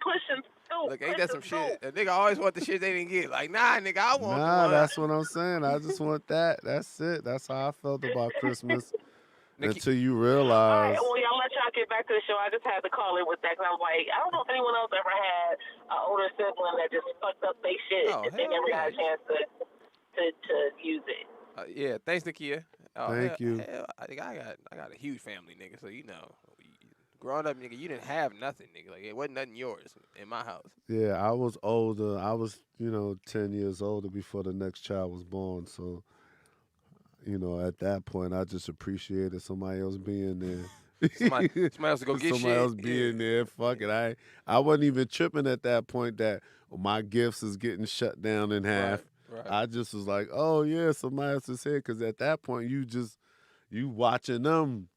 pushing too. Look, ain't that some shit? A nigga always want the shit they didn't get. Like, nah, nigga, I want the Nah, one. that's what I'm saying. I just want that. That's it. That's how I felt about Christmas. Until you All realize. right, well, y'all let y'all get back to the show. I just had to call in with that because I was like, I don't know if anyone else ever had an older sibling that just fucked up their shit Oh, and they hell never got a yeah. chance to use it. Yeah, thanks, Nakia. Oh, Thank you. Hell, I think I got a huge family, nigga. So you know, growing up, nigga, you didn't have nothing, nigga. Like it wasn't nothing yours in my house. Yeah, I was older. I was, 10 years older before the next child was born. So, at that point, I just appreciated somebody else being there. Somebody else to go get somebody shit. else being there. Fuck it. I wasn't even tripping at that point that my gifts is getting shut down in half. Right. I just was like, oh, yeah, somebody else is here. Because at that point, you watching them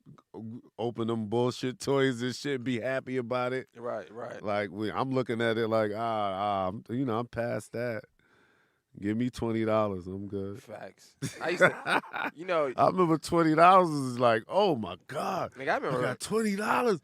open them bullshit toys and shit, be happy about it. Right. Like, I'm looking at it like, I'm past that. Give me $20. I'm good. Facts. I used to, I remember $20 is like, oh my God. Nigga, I remember. I got $20.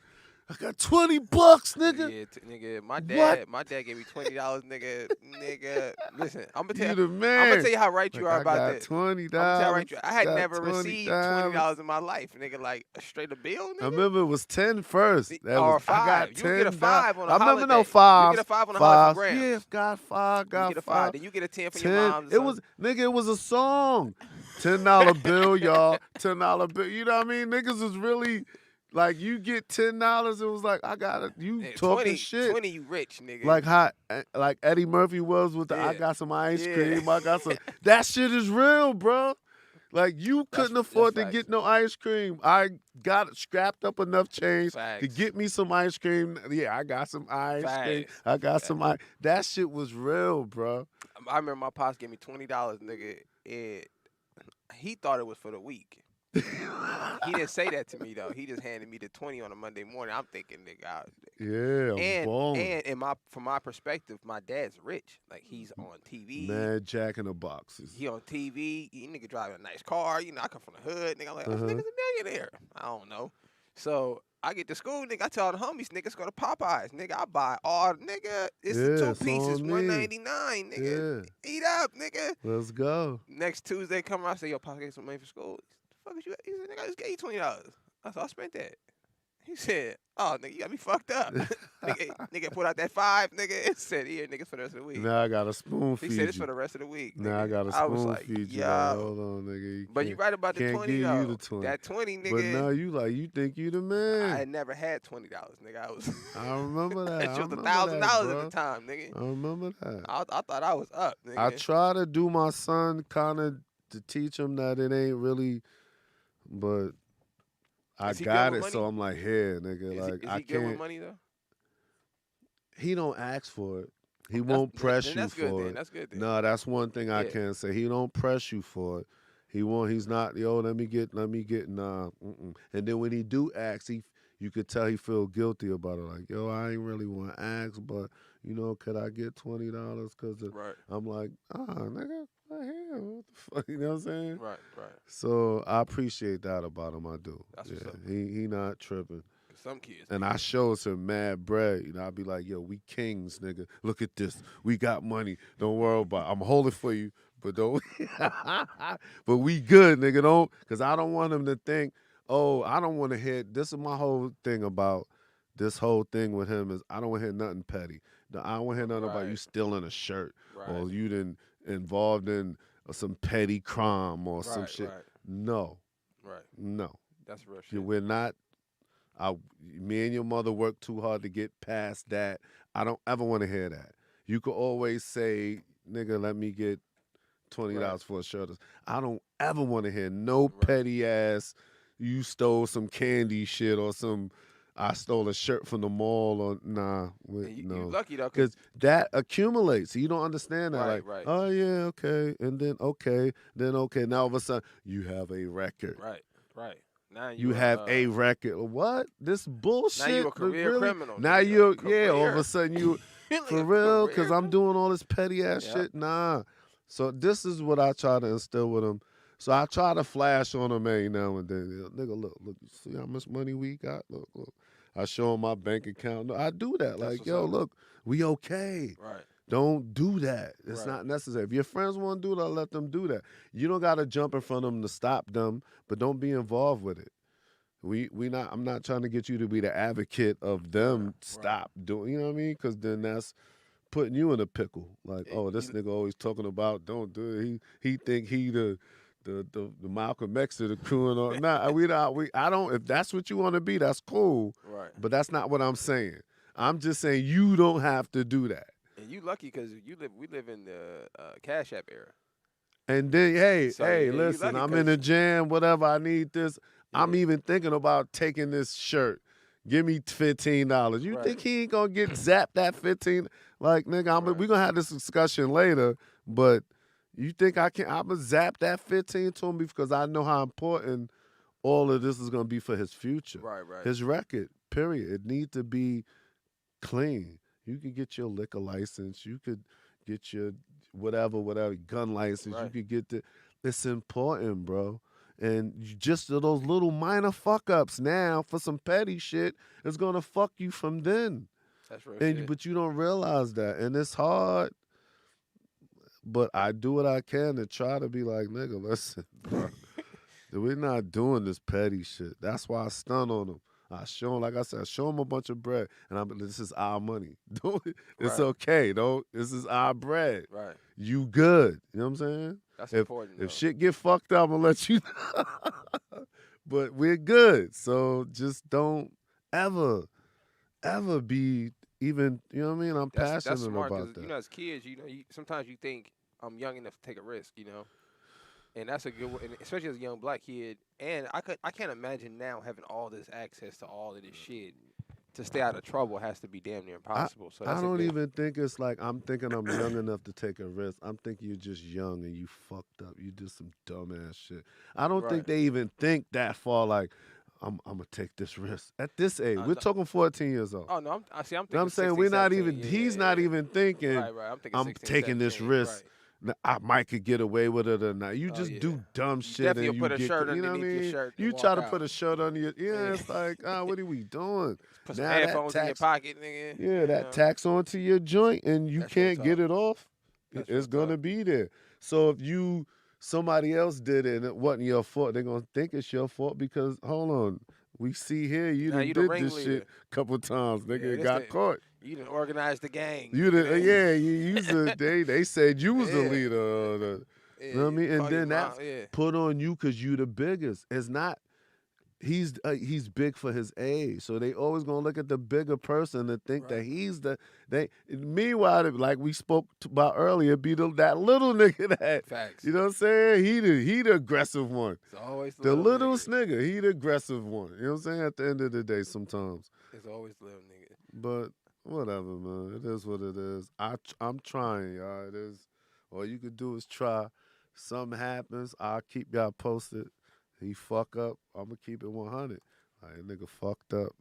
I got $20, nigga. Yeah, nigga. My dad gave me $20, nigga. Listen, I'm gonna tell You the man. I'm gonna tell you how right you are about that. this. $20. I'm gonna tell you how right you are. I had got never received $20 in my life, nigga. Like a straight up bill, nigga. I remember it was 10 first. Or $5. I got You 10. get a $5 on a I remember holiday. $5. You get a $5 on a holiday for grams. Yeah, got 5. Got You get a 5. Then you get a 10 for 10. your mom's. It was a song. $10 bill, y'all. $10 bill. You know what I mean? Niggas was really like, you get $10. It was like, I got it. You talking 20, shit. 20, you rich, nigga. Like how, like Eddie Murphy was with the I got some ice cream. I got some. That shit is real, bro. Like you couldn't afford to get no ice cream. I got scrapped up enough change to get me some ice cream. Yeah, I got some ice cream. I got some ice. That shit was real, bro. I remember my pops gave me $20, nigga, and he thought it was for the week. He didn't say that to me though. He just handed me the 20 on a Monday morning. I'm thinking, nigga. And from my perspective, my dad's rich. Like he's on TV. Mad Jack in the Boxes. He on TV. He nigga driving a nice car. I come from the hood. Nigga, I'm like, this nigga's a millionaire. I don't know. So I get to school, nigga. I tell all the homies, niggas go to Popeyes. Nigga, I buy all, nigga. It's the 2 pieces, $1.99, nigga. Eat up, nigga. Let's go. Next Tuesday, come around, I say, yo, Pop, get some money for school. Fuck is you? He said, nigga, I just gave you $20. I said, I spent that. He said, oh, nigga, you got me fucked up. nigga put out that 5, nigga, and said, "Here, niggas for the rest of the week." Now I gotta spoon He feed said it's you. for the rest of the week, Now I nigga. gotta I was spoon like, feed you. Like, yo. hold on, nigga. But you right about the Can't 20 give though. you the 20. That 20, But nigga. now you think you the I man. had never had $20, nigga. I was. I remember that. That I shit was remember $1,000 that, at bro. the time, nigga. I remember that. I thought I was up, nigga. I try to do my son kind of to teach him that it ain't really, but I Is he good got with it, so money? I'm like, here, nigga, like Is I he good with can't. money though? He don't ask for it. He That's, won't press then you that's good for then. it. That's good then. No, that's one thing I Yeah. can say. He don't press you for it. He's not, yo, let me get, nah. And then when he do ask, you could tell he feel guilty about it. Like, yo, I ain't really want to ask, but, could I get $20? Because Right. I'm like, nigga, what the hell? What the fuck? You know what I'm saying? Right. So I appreciate that about him. I do. That's yeah, what's up. he not tripping. Some kids. And I shows him mad bread. I'd be like, yo, we kings, nigga. Look at this. We got money. Don't worry about it. I'm holding for you, but don't. But we good, nigga. Don't, because I don't want him to think, oh, I don't want to hear. This is my whole thing about this whole thing with him is I don't want to hear nothing petty. I don't want to hear nothing about you stealing a shirt or you done involved in some petty crime or some shit. Right. No. Right. No. That's real shit. We're not. Me and your mother worked too hard to get past that. I don't ever want to hear that. You could always say, nigga, let me get $20 for a shirt. I don't ever want to hear no petty ass, you stole some candy shit or I stole a shirt from the mall or nah. No. You lucky though. Because that accumulates. You don't understand that. Right. Oh, yeah, okay. And then okay. Now all of a sudden, you have a record. Right. Now You have a record. What? This bullshit? Now you a career criminal. Now you're, all of a sudden you, for real? Because I'm doing all this petty ass shit? Nah. So this is what I try to instill with him. So I try to flash on him every now and then. Nigga, look, you see how much money we got? Look. I show him my bank account. No, I do that. Like, yo, look, we okay. Right. Don't do that. It's not necessary. If your friends want to do that, let them do that. You don't got to jump in front of them to stop them, but don't be involved with it. I'm not trying to get you to be the advocate of them stop doing, you know what I mean? Because then that's putting you in a pickle. Like, oh, this nigga always talking about don't do it. He think he the Malcolm X of the crew and all. Nah, I don't. If that's what you want to be, that's cool. Right. But that's not what I'm saying. I'm just saying you don't have to do that. And you lucky because we live in the Cash App era. And then, listen, I'm in the jam, whatever, I need this. Yeah. I'm even thinking about taking this shirt. Give me $15. You think he ain't going to get zapped that 15? Like, nigga, we going to have this discussion later, but you think I'm going to zap that 15 to him because I know how important all of this is going to be for his future. Right. His record, period. It needs to be clean. You could get your liquor license. You could get your whatever, gun license. You could get it's important, bro. And just those little minor fuck-ups now for some petty shit is going to fuck you from then. That's real shit. But you don't realize that. And it's hard. But I do what I can to try to be like, nigga, listen, bro. We're not doing this petty shit. That's why I stun on them. I show him, like I said, I show him a bunch of bread, and this is our money. It's okay, though. This is our bread. Right. You good. You know what I'm saying? That's important. If shit get fucked up, I'm going to let you know. But we're good. So just don't ever be even, you know what I mean? I'm passionate that's smart, about that. As kids, sometimes you think I'm young enough to take a risk, And that's a good one, especially as a young black kid. And I can't imagine now having all this access to all of this shit. To stay out of trouble has to be damn near impossible. So I don't even think it's like I'm thinking I'm young enough to take a risk. I'm thinking you're just young and you fucked up. You did some dumbass shit. I don't think they even think that far. Like I'm gonna take this risk at this age. We're talking 14 years old. Oh no, I'm thinking. I'm saying 16, we're not 17, even. He's not even thinking. Right. I'm thinking 16, taking 17, this risk. Right. I might could get away with it or not. You just do dumb shit definitely and you put a get, shirt you know what I underneath your mean? shirt. You try to put a shirt under your, it's like, what are we doing? Put some headphones in your pocket, nigga. Yeah, that tax onto your joint and you can't get it off. It's gonna be there. So if somebody else did it and it wasn't your fault, they're gonna think it's your fault because hold on, We see here you Now done you the did this shit ringleader. a couple times, nigga, Yeah, and this got the caught. you done organized the gang. You the done- yeah, you the they said you was the yeah, leader of the yeah. you know what I You mean? And call your then mom. that's Yeah, put on you because you the biggest. It's not he's big for his age, so they always gonna look at the bigger person and think that right. he's the they. Meanwhile, like we spoke about earlier, be that little nigga that Facts. you know what I'm saying. He the aggressive one, It's always the the little little nigga. nigga. He the aggressive one. You know what I'm saying. At the end of the day, sometimes, It's always the little nigga. but whatever, man. It is what it is. I'm trying, y'all. It is. All you could do is try. Something happens, I'll keep y'all posted. He fuck up, I'ma keep it 100. Like, nigga fucked up.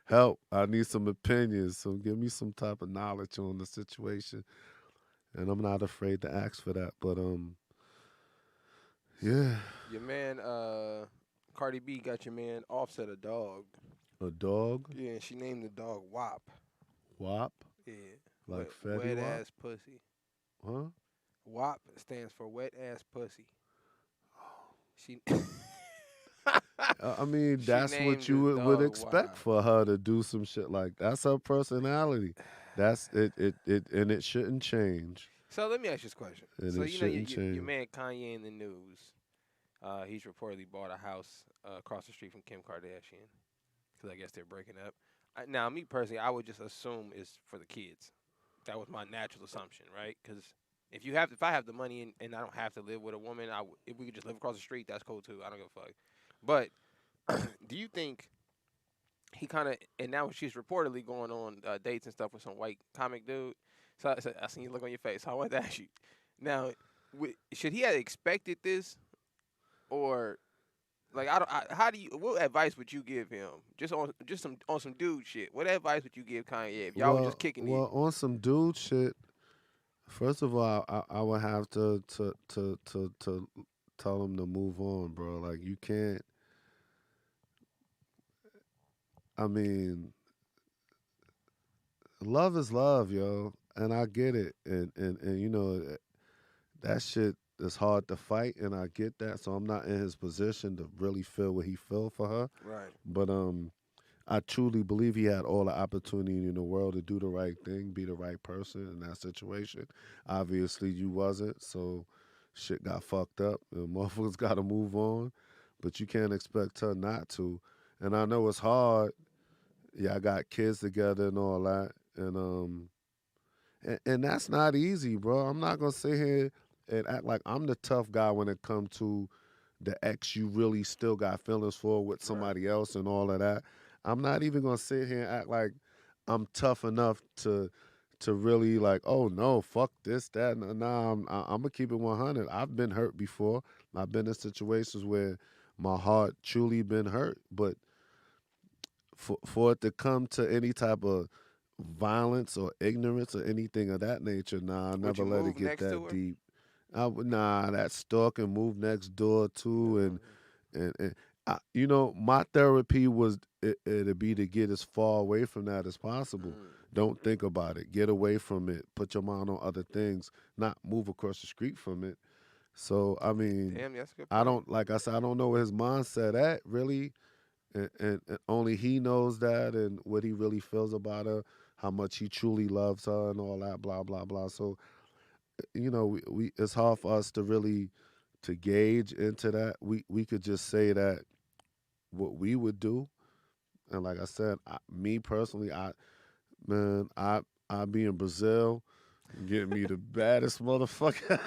Help. I need some opinions. So give me some type of knowledge on the situation. And I'm not afraid to ask for that. But yeah. Your man, Cardi B got your man Offset a dog. A dog, Yeah, and she named the dog WAP. WAP, Yeah, like Fetty wet Wap. ass pussy. Huh? WAP stands for wet ass pussy. She I mean, she that's named what you the would dog expect WAP. for her to do some shit like that's her personality. That's it. And it shouldn't change. So let me ask you this question. And So it you know shouldn't your change. man Kanye in the news. He's reportedly bought a house across the street from Kim Kardashian because I guess they're breaking up. Now, me personally, I would just assume it's for the kids. That was my natural assumption, right? Because if I have the money and I don't have to live with a woman, if we could just live across the street, that's cool too. I don't give a fuck. But do you think he kind of and now she's reportedly going on dates and stuff with some white comic dude? So I seen you look on your face. So I wanted to ask you now, should he have expected this or like how do you what advice would you give him just some dude shit? What advice would you give Kanye if y'all were just kicking it? Well, on some dude shit. First of all, I would have to tell him to move on, bro. Like you can't. I mean, love is love, yo, and I get it, and you know that shit is hard to fight, and I get that. So I'm not in his position to really feel what he feel for her, Right. but I truly believe he had all the opportunity in the world to do the right thing, be the right person in that situation. Obviously, you wasn't, so shit got fucked up, and motherfuckers got to move on. But you can't expect her not to. And I know it's hard. Yeah, I got kids together and all that, and that's not easy, bro. I'm not gonna sit here and act like I'm the tough guy when it comes to the ex you really still got feelings for with Right. somebody else and all of that. I'm not even gonna sit here and act like I'm tough enough to really like, oh no, fuck this, that. Nah, I'm gonna keep it 100. I've been hurt before. I've been in situations where my heart truly been hurt, but for it to come to any type of violence or ignorance or anything of that nature, nah, I Would never you let it move get next that to her? deep. Nah, that stalk and move next door too, No. and you know, my therapy was it'd be to get as far away from that as possible. Mm. Don't think about it. Get away from it. Put your mind on other things. Not move across the street from it. So I mean, Damn, that's a good I point. don't like I said, I don't know where his mindset at really, and only he knows that and what he really feels about her, how much he truly loves her, and all that, blah blah blah. So you know, we it's hard for us to really to gauge into that. We could just say that what we would do, and like I said, me personally, I be in Brazil, get me the baddest motherfucker,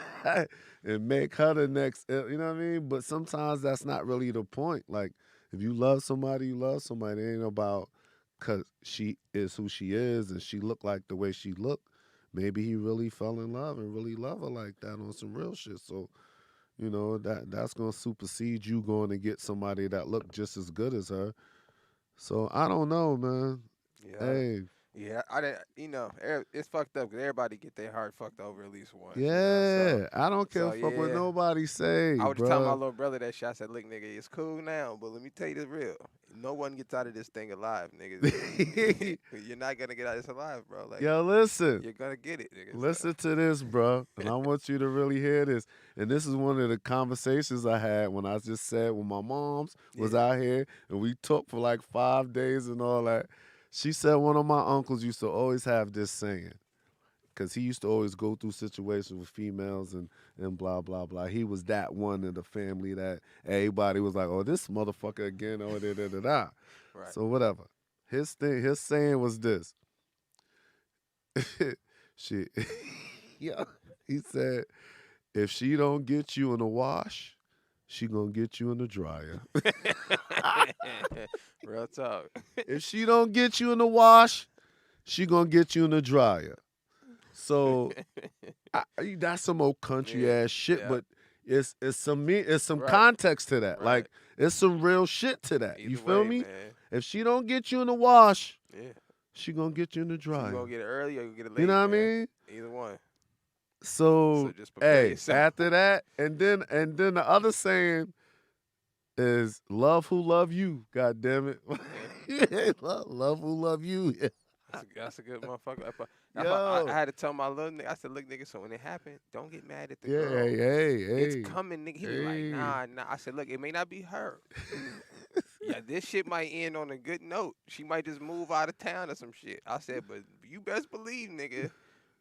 and make her the next. You know what I mean? But sometimes that's not really the point. Like if you love somebody, you love somebody. It ain't about cause she is who she is and she look like the way she look. Maybe he really fell in love and really love her like that on some real shit. So you know that's gonna supersede you going to get somebody that look just as good as her. So I don't know, man. Yeah. Hey. Yeah, I didn't. It's fucked up because everybody get their heart fucked over at least once. Yeah, I don't care So fuck what yeah, nobody say, I was just telling my bruh. little brother that shit. I said, "Look, nigga, it's cool now, but let me tell you this real. No one gets out of this thing alive, nigga. You're not gonna get out of this alive, bro. Like Yo, listen. you're gonna get it, nigga. So Listen to this, bro. And I want you to really hear this. And this is one of the conversations I had when I just said when my mom's was yeah, out here and we talked for like 5 days and all that. She said one of my uncles used to always have this saying. Because he used to always go through situations with females and blah, blah, blah. He was that one in the family that everybody was like, oh, this motherfucker again, oh, da, da, da, da. right. So whatever. His saying was this. She, yeah, he said, if she don't get you in the wash, she gonna get you in the dryer. Real talk. If she don't get you in the wash, she gonna get you in the dryer. So that's some old country Yeah, ass shit, yeah. but it's some Right. context to that. Right. Like it's some real shit to that. You Either feel way, me? man. If she don't get you in the wash, Yeah. she gonna get you in the So dryer. you gonna get it early or you get it late, You know what I man? mean? Either one. So, So just prepare hey, yourself. after that, and then the other saying is love who love you. God damn it, love who love you. That's a good motherfucker. Yo. I had to tell my little nigga. I said, look, nigga. So when it happened, don't get mad at the Yeah, girl. hey. It's coming, nigga. He was like, Hey. nah. I said, look, it may not be her. Yeah, this shit might end on a good note. She might just move out of town or some shit. I said, but you best believe, nigga,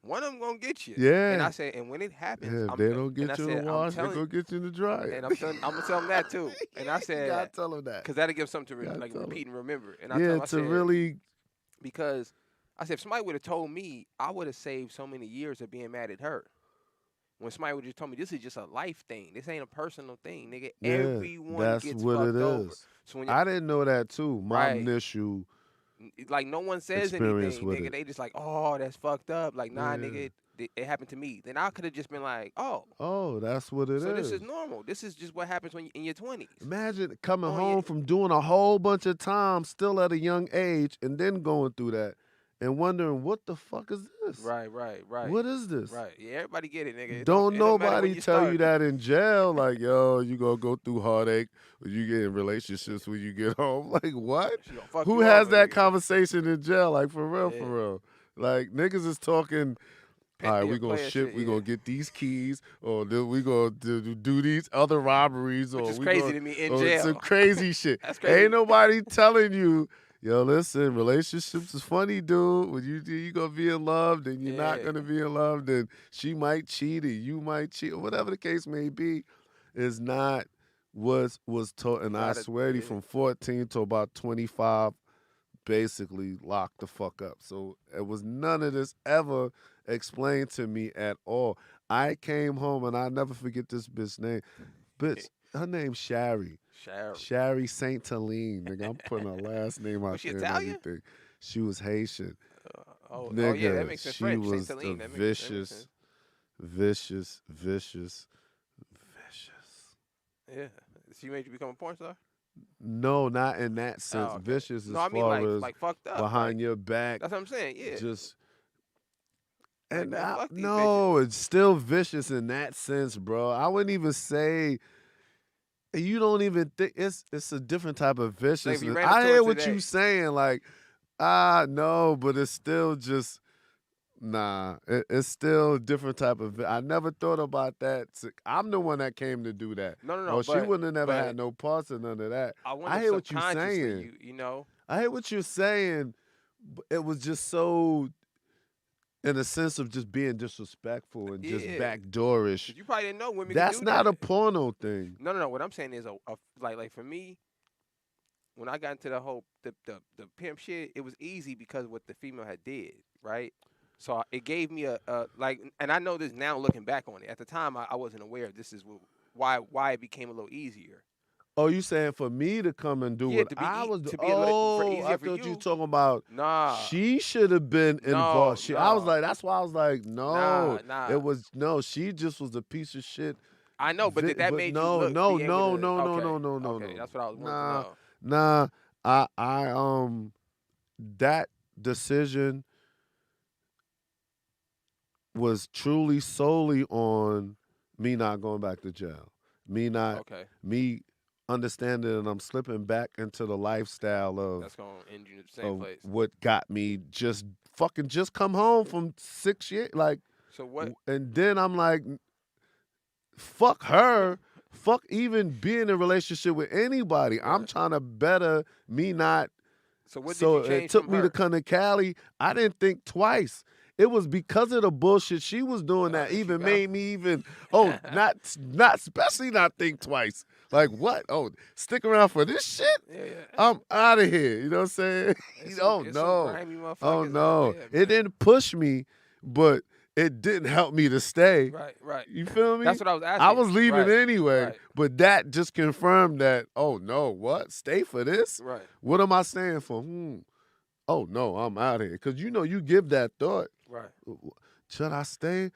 one of them gonna get you. Yeah. And I said, and when it happens, If they don't and I get you in said, the I'm wash, they telling, gonna get you in the dryer. and I'm gonna tell him that too. And I You said, gotta tell him that. because that'll give something to Gotta like tell him. repeat and remember. And I Yeah, told him, I to said, really. because I said if somebody would have told me, I would have saved so many years of being mad at her. When somebody would just told me this is just a life thing, this ain't a personal thing, nigga. Yeah, Everyone that's gets what fucked it over. is. So when I didn't know that too. My right, initial like no one says experience anything, with nigga. it. They just like, oh, that's fucked up. Like, nah, Yeah. nigga, it happened to me. Then I could have just been like, oh, Oh, that's what it is. so this is normal. This is just what happens when you in your 20s. Imagine coming Oh, home yeah. from doing a whole bunch of time, still at a young age, and then going through that and wondering what the fuck is this? Right. What is this? Right. Yeah, everybody get it, nigga. Don't It don't matter when nobody you tell you start. that in jail. Like, yo, you gonna go through heartache when you get in relationships when you get home. Like, what? She gonna fuck Who you has over, that nigga. conversation in jail? Like, for real, Yeah. for real. Like, niggas is talking. All right, we gonna player ship. shit, We yeah. gonna get these keys, or we gonna do these other robberies, Which or is we crazy gonna, to me in or jail. some crazy shit. That's crazy. Ain't nobody telling you, yo, listen, relationships is funny, dude. When you gonna be in love, then you're not Yeah. gonna be in love. Then she might cheat, or you might cheat, or whatever the case may be, is not was taught. And I Gotta- swear to you, yeah. from 14 to about 25. Basically locked the fuck up. So it was none of this ever explained to me at all. I came home and I never forget this bitch name. Bitch, her name's Shari. Shari Saint Helene. Nigga, I'm putting her last name out Was she there and Italian? everything. She was Haitian. Oh Nigga, yeah, that makes sense. she French, was Saint Helene, the that makes vicious. Yeah. She made you become a porn star? No, not in that sense. okay. Vicious No, as I mean far as like fucked up. behind like, your back. That's what I'm saying. Yeah. Just Like, and man, fuck these no, it's still vicious in that sense, bro. I wouldn't even say you don't even think it's a different type of viciousness. ran up I to hear her what today. you saying, like no, but it's still just nah. It's still a different type of. I never thought about that. I'm the one that came to do that. No. Oh, she wouldn't have never had no parts of none of that. I wonder hear what you're subconsciously, saying. you know. I hear what you're saying. But it was just so. In a sense of just being disrespectful and just Yeah. backdoorish. 'Cause you probably didn't know women. That's could do not that. a porno thing. No. What I'm saying is like for me, when I got into the whole the pimp shit, it was easy because of what the female had did, right? So it gave me a like, and I know this now looking back on it. At the time, I wasn't aware this is why it became a little easier. Oh, you saying for me to come and do Yeah, what to be I was to doing? be a little Oh, easier I for thought you you. talking about. Nah. She should have been involved. I was no. like, that's why I was like, no. Nah. It was no. She just was a piece of shit. I know, but did that made you look? No, be able to, no. Okay, that's what I was wanting to know. Nah, I that decision was truly solely on me not going back to jail. Okay. Me understanding that I'm slipping back into the lifestyle That's gonna end you in the same of place. what got me just come home from 6 years. Like, So what? and then I'm like, fuck her. Fuck even being in a relationship with anybody. I'm Right. trying to better me not. So what did So you it change took from me her? to come to Cali. I didn't think twice. It was because of the bullshit she was doing that that you even got- made me even not especially not think twice. Like, what? Oh, stick around for this shit? Yeah, yeah. I'm out of here. You know what I'm saying? It's Oh some no. grimy motherfuckers Oh out no. there, It man. didn't push me, but it didn't help me to stay. Right, right. You feel me? That's what I was asking. I was leaving Right, anyway, right. but that just confirmed that, oh no, what? Stay for this? Right. What am I staying for? Oh no, I'm out of here. Cause you give that thought. Right. Should I stay?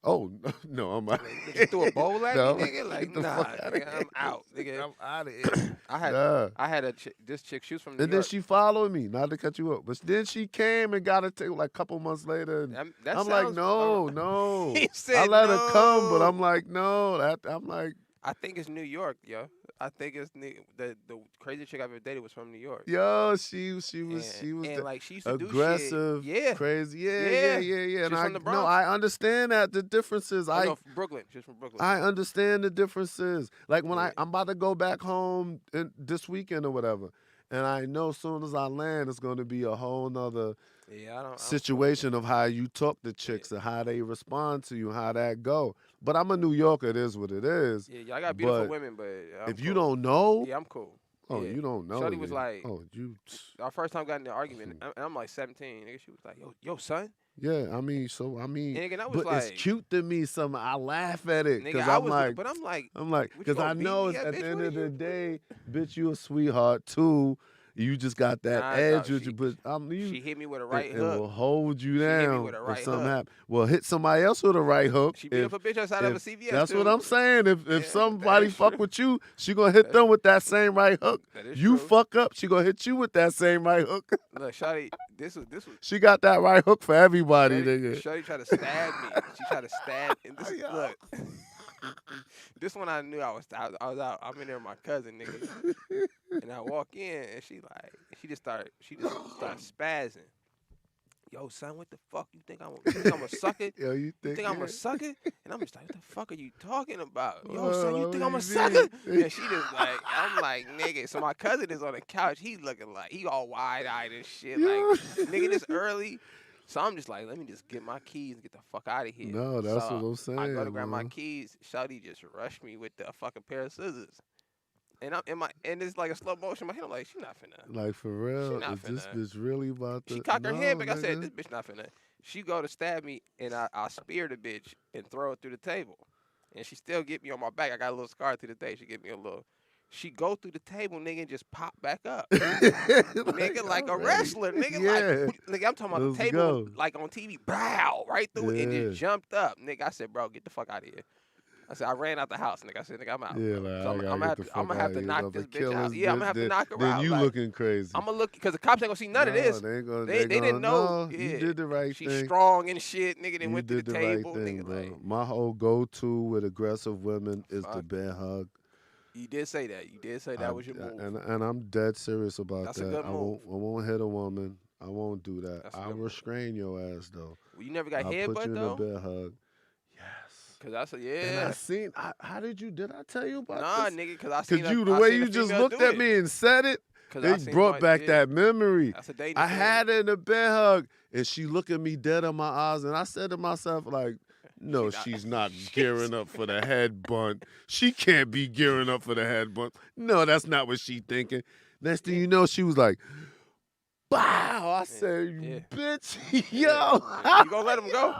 Oh no, I'm out. Nigga, you threw a bowl at No, me, nigga. Like, get the nah, fuck outta nigga, here. I'm out, nigga. I'm out of here. I had this chick. She was from New And then York. she followed me, not to cut you up, but then she came and got it like a couple months later. And That I'm like, sounds no, about- no. He I said let her come, but no. I'm like, no. I'm like, I think it's New York, yo. I think it's the crazy chick I've ever dated was from New York. yo, she was and like she used to aggressive, do shit. Yeah. crazy, Yeah. yeah. And She's from the no, Bronx. I understand that the differences. Oh, no, from Brooklyn. She's from Brooklyn. I understand the differences. Like when Yeah. I'm about to go back home this weekend or whatever, and I know as soon as I land, it's going to be a whole nother situation of how you talk to chicks and how they respond to you, how that go. But I'm a New Yorker. It is what it is. Yeah, I got beautiful But women, but I'm if cool. you don't know, Yeah, I'm cool. oh, Yeah. you don't know. Shorty was yeah. like, oh, you. our first time got in the argument, and I'm like 17. Nigga, she was like, yo, son. Yeah, I mean, Nigga, and I was but like, it's cute to me. Some I laugh at it nigga, because I I'm was, like, but I'm like, what, you because gonna I beat know me it's up, at bitch? the end What of are the you- day, bitch, you a sweetheart too. You just got that Nah, edge dog, with you, but she hit me with a right it hook. will hold you She hit me down with a if right something hook. happens. Well, hit somebody else with a right hook. She beat up a bitch outside of a CVS. That's too. what I'm saying. If Yeah, somebody that is fuck true. with you, she gonna hit them with that same right hook. That is You true. fuck up, she gonna hit you with that same right hook. Look, Shawty, this was. She got that right hook for everybody, Shawty, nigga. Shawty tried to stab me. She tried to stab. And this, Yo. look, this one I knew I was out. I'm in there with my cousin, nigga. And I walk in, and she just started spazzing. Yo, son, what the fuck? You think I'm a sucker? Yo, You think I'm yeah. a sucker? And I'm just like, what the fuck are you talking about? Yo, Well, son, you what think do I'm a you sucker? mean? And she just like, I'm like, nigga. So my cousin is on the couch. He looking like, he all wide-eyed and shit. Yeah. Like, nigga, this early. So I'm just like, let me just get my keys and get the fuck out of here. No, that's So what I'm saying. I go to grab my man. keys. Shawty just rushed me with the fucking pair of scissors. And and it's like a slow motion. My hand, I'm like, she not finna. Like for real, not is this finna. bitch really about to? She cocked her head back. I said, nigga. this bitch not finna. She go to stab me, and I spear the bitch and throw it through the table. And she still get me on my back. I got a little scar through the day. She get me a little. She go through the table, nigga, and just pop back up. Nigga, like a wrestler. Nigga, Yeah. like, nigga, I'm talking about Let's the table, go. like on TV, bow, right through it, and Yeah. just jumped up. Nigga, I said, bro, get the fuck out of here. I said, I ran out the house, nigga. I said, nigga, I'm out. Yeah, bro. like, So I I'm gotta gonna get the fuck I'm gonna have outta to here. knock I'm this gonna bitch kill out. this Yeah, I'm gonna bitch, have to then- knock her then out. you like, looking crazy. I'm gonna look, because the cops ain't gonna see none of this. They ain't gonna. They didn't know. No, Yeah. you did the right She's thing. strong and shit, nigga. Then You went to did the the table, right thing, nigga. bro. Like, My whole go-to with aggressive women is the Fuck. bear hug. you did say that. You did say that was your move. And I'm dead serious about That's a that. good I move. won't hit a woman. I won't do that. That's a I'll good move. restrain your ass though. Well, you never got I'll put you headbutt in a though. bear hug. Yes. Cause that's a And yeah. I seen. How did I tell you about Nah, this? nigga. Cause I seen. Cause the way you just looked at me and said it, it brought back that memory. That's a dangerous I had her in a bear hug, and she looked at me dead in my eyes, and I said to myself, like, no, she's not gearing up for the head bunt. She can't be gearing up for the head bunt. No, that's not what she thinking. Next thing you know, she was like, bow. I said, you bitch, yo. You gonna let him go?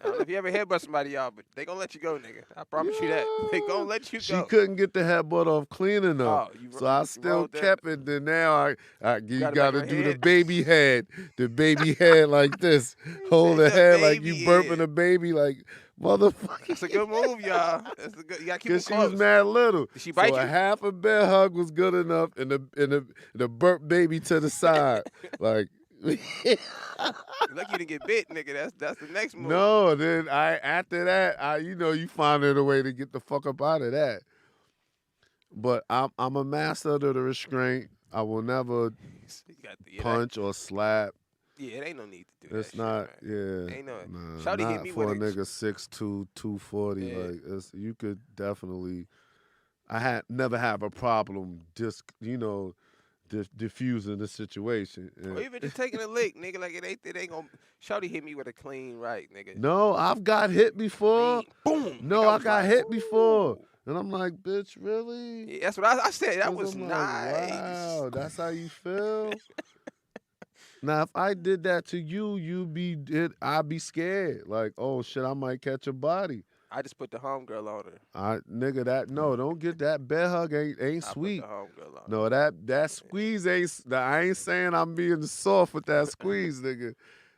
I don't know if you ever headbutt somebody, y'all, but they gonna let you go, nigga. I promise you that. They gonna let you She go. couldn't get the headbutt off clean enough. Oh, so I still rolled that. kept it. Then now you gotta gotta make do her the head. baby head. The baby head like this. Hold the the head like you baby burping head. a baby like motherfucker. That's a good move, y'all. That's a good. You gotta keep them Cause she close. was mad little. Did she bite so you? a half a bear hug was good enough, and the burp baby to the side. Like You lucky you didn't get bit, nigga. That's the next move. No, then after that, you find a way to get the fuck up out of that. But I'm a master of the restraint. I will never You got the, punch or slap. yeah, it ain't no need to do It's that not, shit, man. yeah. Ain't no. Nah, Shawty hit not me for a with it. nigga 6'2", 240. Yeah. Like, you could definitely. I had never have a problem diffusing the situation. Or even just taking a lick, nigga. Like it ain't gonna. Shawty hit me with a clean right, nigga. No, I've got hit before. Clean. Boom. No, Nigga, I got like, hit before. ooh. And I'm like, bitch, really? Yeah, that's what I said. That 'Cause was I'm like, nice. wow, that's how you feel? Now, if I did that to you, I'd be scared. Like, oh shit, I might catch a body. I just put the homegirl on her. Don't get that bear hug ain't I sweet. put the homegirl on her. No, that squeeze ain't. I ain't saying I'm being soft with that squeeze, nigga.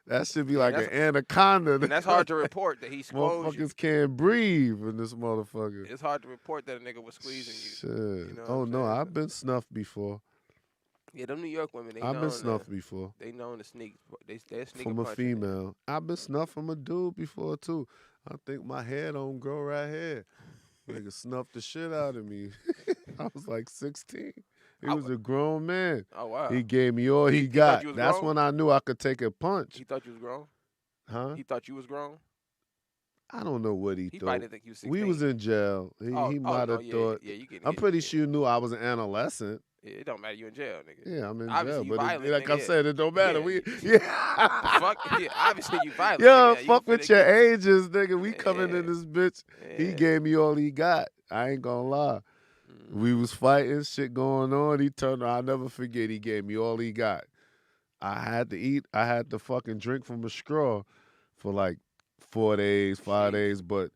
That should be like an anaconda. And that's hard to report that he squeezed you. Motherfuckers can't breathe in this motherfucker. It's hard to report that a nigga was squeezing you. Shit. You know Oh what I'm no, saying? I've been snuffed before. Yeah, them New York women, they I've known been snuffed before. They known to sneak. They're sneak From a female. I've been snuffed from a dude before too. I think my hair don't grow right here. Nigga snuffed the shit out of me. I was like 16. He was a grown man. Oh wow. He gave me all he got. That's grown? when I knew I could take a punch. He thought you was grown? Huh? He thought you was grown? I don't know what he He thought. probably didn't think you was 16. We was in jail. He might have thought. Yeah, you getting I'm hit, pretty yeah. sure you knew I was an adolescent. Yeah, it don't matter. You in jail, nigga. Yeah, I'm in Obviously jail. you But violent, like I nigga, said, it don't matter. Yeah. Fuck, yeah, obviously you violent. Yo, nigga. fuck You with finna your get- ages, nigga. We coming Yeah. in this bitch. He Yeah. gave me all he got. I ain't gonna lie. We was fighting, shit going on. He turned. I'll never forget. He gave me all he got. I had to eat. I had to fucking drink from a straw for like 4 days, 5 days. But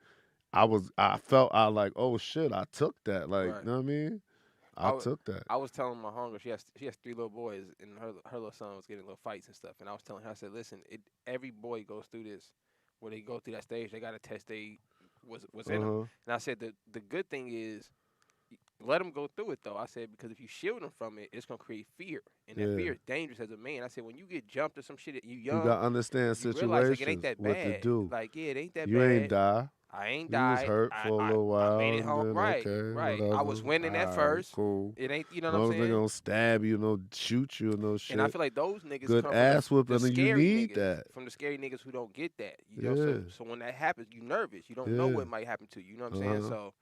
I felt like, oh shit, I took that. Like, Right. you know what I mean? I took that. I was telling my hunger, she has 3 little boys, and her little son was getting little fights and stuff. And I was telling her, I said, listen, every boy goes through this, where they go through that stage. They got to test what's in them. And I said, the good thing is, let them go through it though. I said, because if you shield them from it, it's gonna create fear, and that fear is dangerous as a man. I said, when you get jumped or some shit, you young, You gotta understand you situations. realize like it ain't that what bad. to do. Like yeah, it ain't that You bad. ain't die. I ain't You died. was hurt for a little while. I made it and home. then, Right, okay, right. I whatever. was winning at Alright, first. Cool. It ain't, you know As what I'm long as they saying? gonna stab you, no shoot you, no shit. And I feel like those niggas Good come ass from whooping, the and you scary need niggas, that. from the scary niggas who don't get that. You know, so when that happens, you nervous. You don't know what might happen to you. You know what I'm saying? So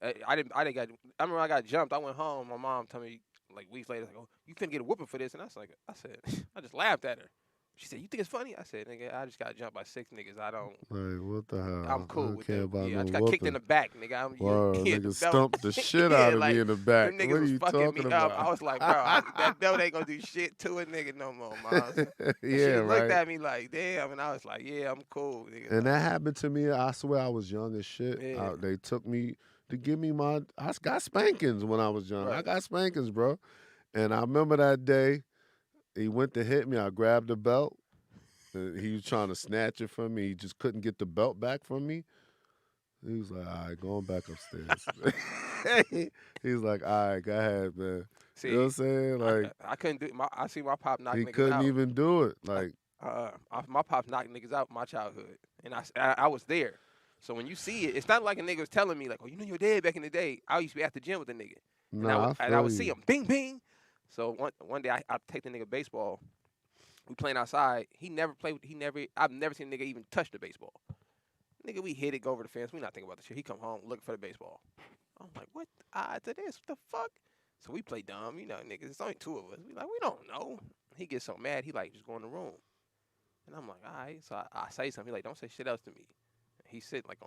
I remember I got jumped. I went home. My mom told me like weeks later, like, "Oh, you couldn't get a whooping for this," and I said, I just laughed at her. She said, "You think it's funny?" I said, "Nigga, I just got jumped by 6 niggas. I don't. Like what the hell? I'm cool I don't with care that. about Yeah, no I just got kicked in the whooping. back, nigga. Wow, the nigga belt- stumped the shit Yeah, out of like, me in the back. Them niggas What are was you fucking talking me about? up. I was like, bro, that belt ain't gonna do shit to a nigga no more, Miles. Yeah, She right. looked at me like, damn, and I was like, yeah, I'm cool, nigga. And that happened to me. I swear I was young as shit. Yeah. They took me to give me I got spankings when I was young. I Right. got spankings, bro. And I remember that day, he went to hit me. I grabbed the belt. And he was trying to snatch it from me. He just couldn't get the belt back from me. He was like, all right, going back upstairs. He was like, all right, go ahead, man. See, you know what I'm saying? Like, I couldn't do. I see my pop knock he niggas couldn't out. even do it. Like, My pops knocked niggas out in my childhood, and I was there. So when you see it, it's not like a nigga was telling me like, "Oh, you know your dad back in the day." I used to be at the gym with the nigga, and I would see him, bing bing. So one day I take the nigga baseball. We playing outside. He never played. I've never seen a nigga even touch the baseball. Nigga, we hit it, go over the fence. We not thinking about the shit. He come home looking for the baseball. I'm like, what the odds of this? What the fuck? So we play dumb, you know, niggas. It's only 2 of us. We don't know. He gets so mad. He like just go in the room. And I'm like, all right. So I say something. He like, don't say shit else to me. He said like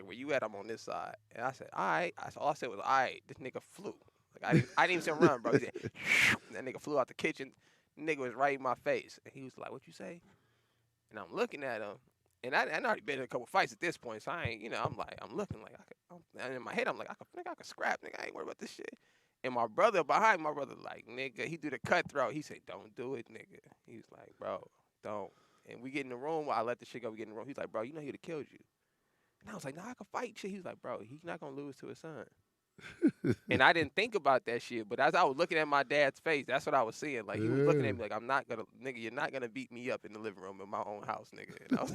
where you at? I'm on this side. And I said, all right. All I said was, all right. This nigga flew. Like I didn't even see him run, bro. He said, that nigga flew out the kitchen. Nigga was right in my face. And he was like, what you say? And I'm looking at him. And I already been in a couple fights at this point, so I ain't, you know, I'm looking like and in my head I'm like, I could scrap, nigga. I ain't worried about this shit. And my brother behind like, nigga, he do the cutthroat. He said, don't do it, nigga. He was like, bro, don't. And we get in the room. I let the shit go. We get in the room. He's like, bro, you know he would have killed you. And I was like, nah, I can fight shit. He's like, bro, he's not gonna lose to his son. And I didn't think about that shit, but as I was looking at my dad's face, that's what I was seeing. Like he was looking at Yeah. me like, I'm not gonna, nigga, you're not gonna beat me up in the living room in my own house, nigga. And I was,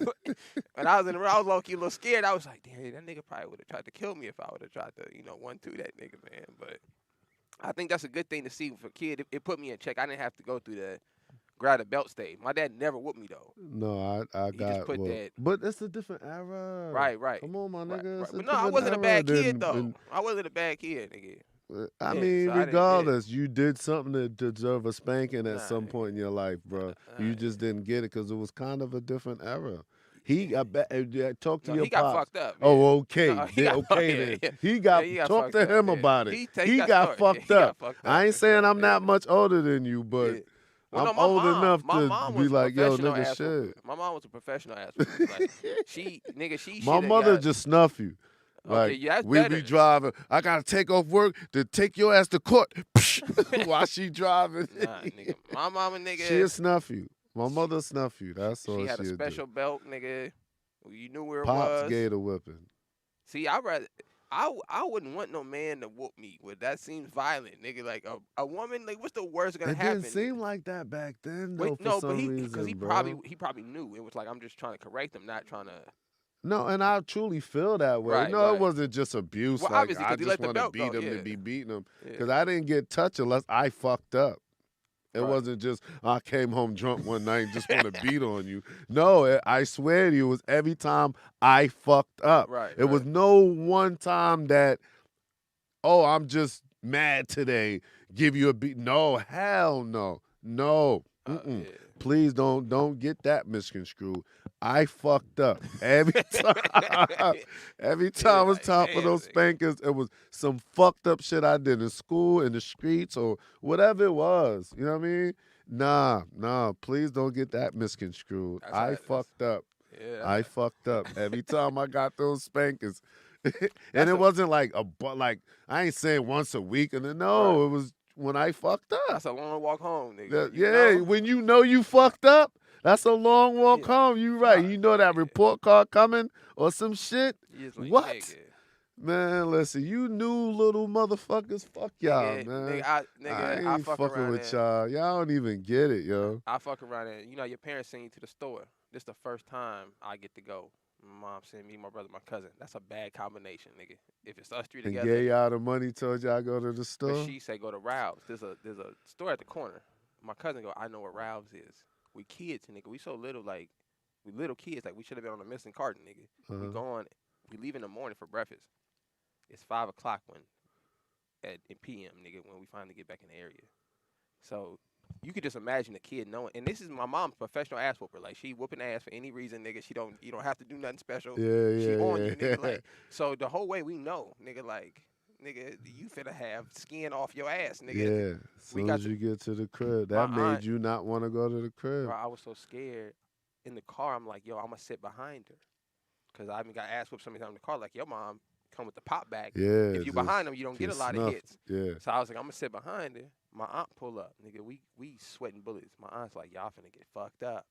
when I was in the room, I was low key a little scared. I was like, damn, that nigga probably would have tried to kill me if I would have tried to, 1-2 that nigga, man. But I think that's a good thing to see for a kid. It put me in check. I didn't have to go through the grab the belt stage. My dad never whooped me though. No, I He just got put well, that. but it's a different era. Right. Come on, my Right, nigga, right. it's a But no, I different wasn't a era bad kid than though. I wasn't a bad kid, nigga. I Yeah, mean, so I didn't. Yeah. regardless, you did something to deserve a spanking at Nah, some point in your life, bro. You nah, just didn't get it because it was kind of a different era. He, I bet, talk to no, your he got pops. fucked up. Yeah. Oh, okay, No, he got okay yeah, then. yeah. He Yeah, got he got talk fucked to up. him Yeah. about it. He He got started. Yeah, fucked he up. got fucked up I ain't for saying sure. I'm Yeah. not much older than you, but Yeah. Well, I'm no, old enough my to mom be was a like, yo, professional nigga, ass whooper. shit. My mom was a professional ass whooper. Like she My should have mother got. just snuff you. Okay, Like, yeah, that's we better. be driving. I gotta take off work to take your ass to court while she driving. Nah, nigga, my mama, nigga, She'll snuff you. My mother snuff you. That's she all had a she'll do. special belt, nigga. You knew where it Pops was. gave the whipping. See, I wouldn't want no man to whoop me. But that seems violent, nigga. Like a woman, like what's the worst gonna It happen? didn't seem like that back then, though, Wait, for no, but some because reason, bro. he probably knew it was like I'm just trying to correct him, not trying to. No, and I truly feel that way. Right, No, it right. wasn't just abuse. Well, Like, obviously, I because he just let the want to belt beat go. him to Yeah, be beating him. yeah. Because I didn't get touched unless I fucked up. It Right. wasn't just I came home drunk one night and just want to beat on you. No, I swear to you, it was every time I fucked up. Right. It was no one time that, oh, I'm just mad today. Give you a beat. No, hell no. No. Mm-mm. Yeah. Please don't get that misconstrued. I fucked up every time. Every time I was like, top of damn, those nigga. spankers, it was some fucked up shit I did in school, in the streets, or whatever it was. You know what I mean? Nah. Please don't get that misconstrued. That's I how- fucked up. Yeah. I fucked up every time I got those spankers. That's And it a- wasn't like like I ain't saying once a week, and then no, Right. it was when I fucked up. That's a long walk home, nigga. You Yeah, know? when you know you fucked up, that's a long walk Yeah, home. You right. fuck, You know that yeah. report card coming or some shit. You just like, What? Nigga, Man, listen, you new little motherfuckers. Fuck y'all, nigga, man. I I ain't fuck fucking around with and y'all. Y'all don't even get it, yo. I fuck around and your parents send you to the store. This the first time I get to go. My mom sent me, my brother, my cousin. That's a bad combination, nigga. If it's us three And together, gave y'all the money, told y'all go to the but store. she say go to Ralph's. There's a store at the corner. My cousin go, I know where Ralph's is. We kids, nigga. We so little, like we little kids, like we should have been on a missing carton, nigga. We Uh-huh. go on, we leave in the morning for breakfast. It's 5 o'clock in PM, nigga, when we finally get back in the area. So you could just imagine the kid knowing, and this is my mom's professional ass whooper. Like she whooping ass for any reason, nigga. You don't have to do nothing special. Yeah, She yeah, on yeah. you, nigga. Like so the whole way we know, nigga. Like nigga, you finna have skin off your ass, nigga. Yeah, as we soon got as to- you get to the crib, My that made aunt- you not want to go to the crib. Bro, I was so scared. In the car, I'm like, yo, I'm gonna sit behind her, cause I even got ass whooped so many times in the car. Like your mom come with the pop back. Yeah. If you just behind them, you don't get a get lot of snuffed. hits. Yeah. So I was like, I'm gonna sit behind her. My aunt pull up, nigga. We sweating bullets. My aunt's like, y'all finna get fucked up.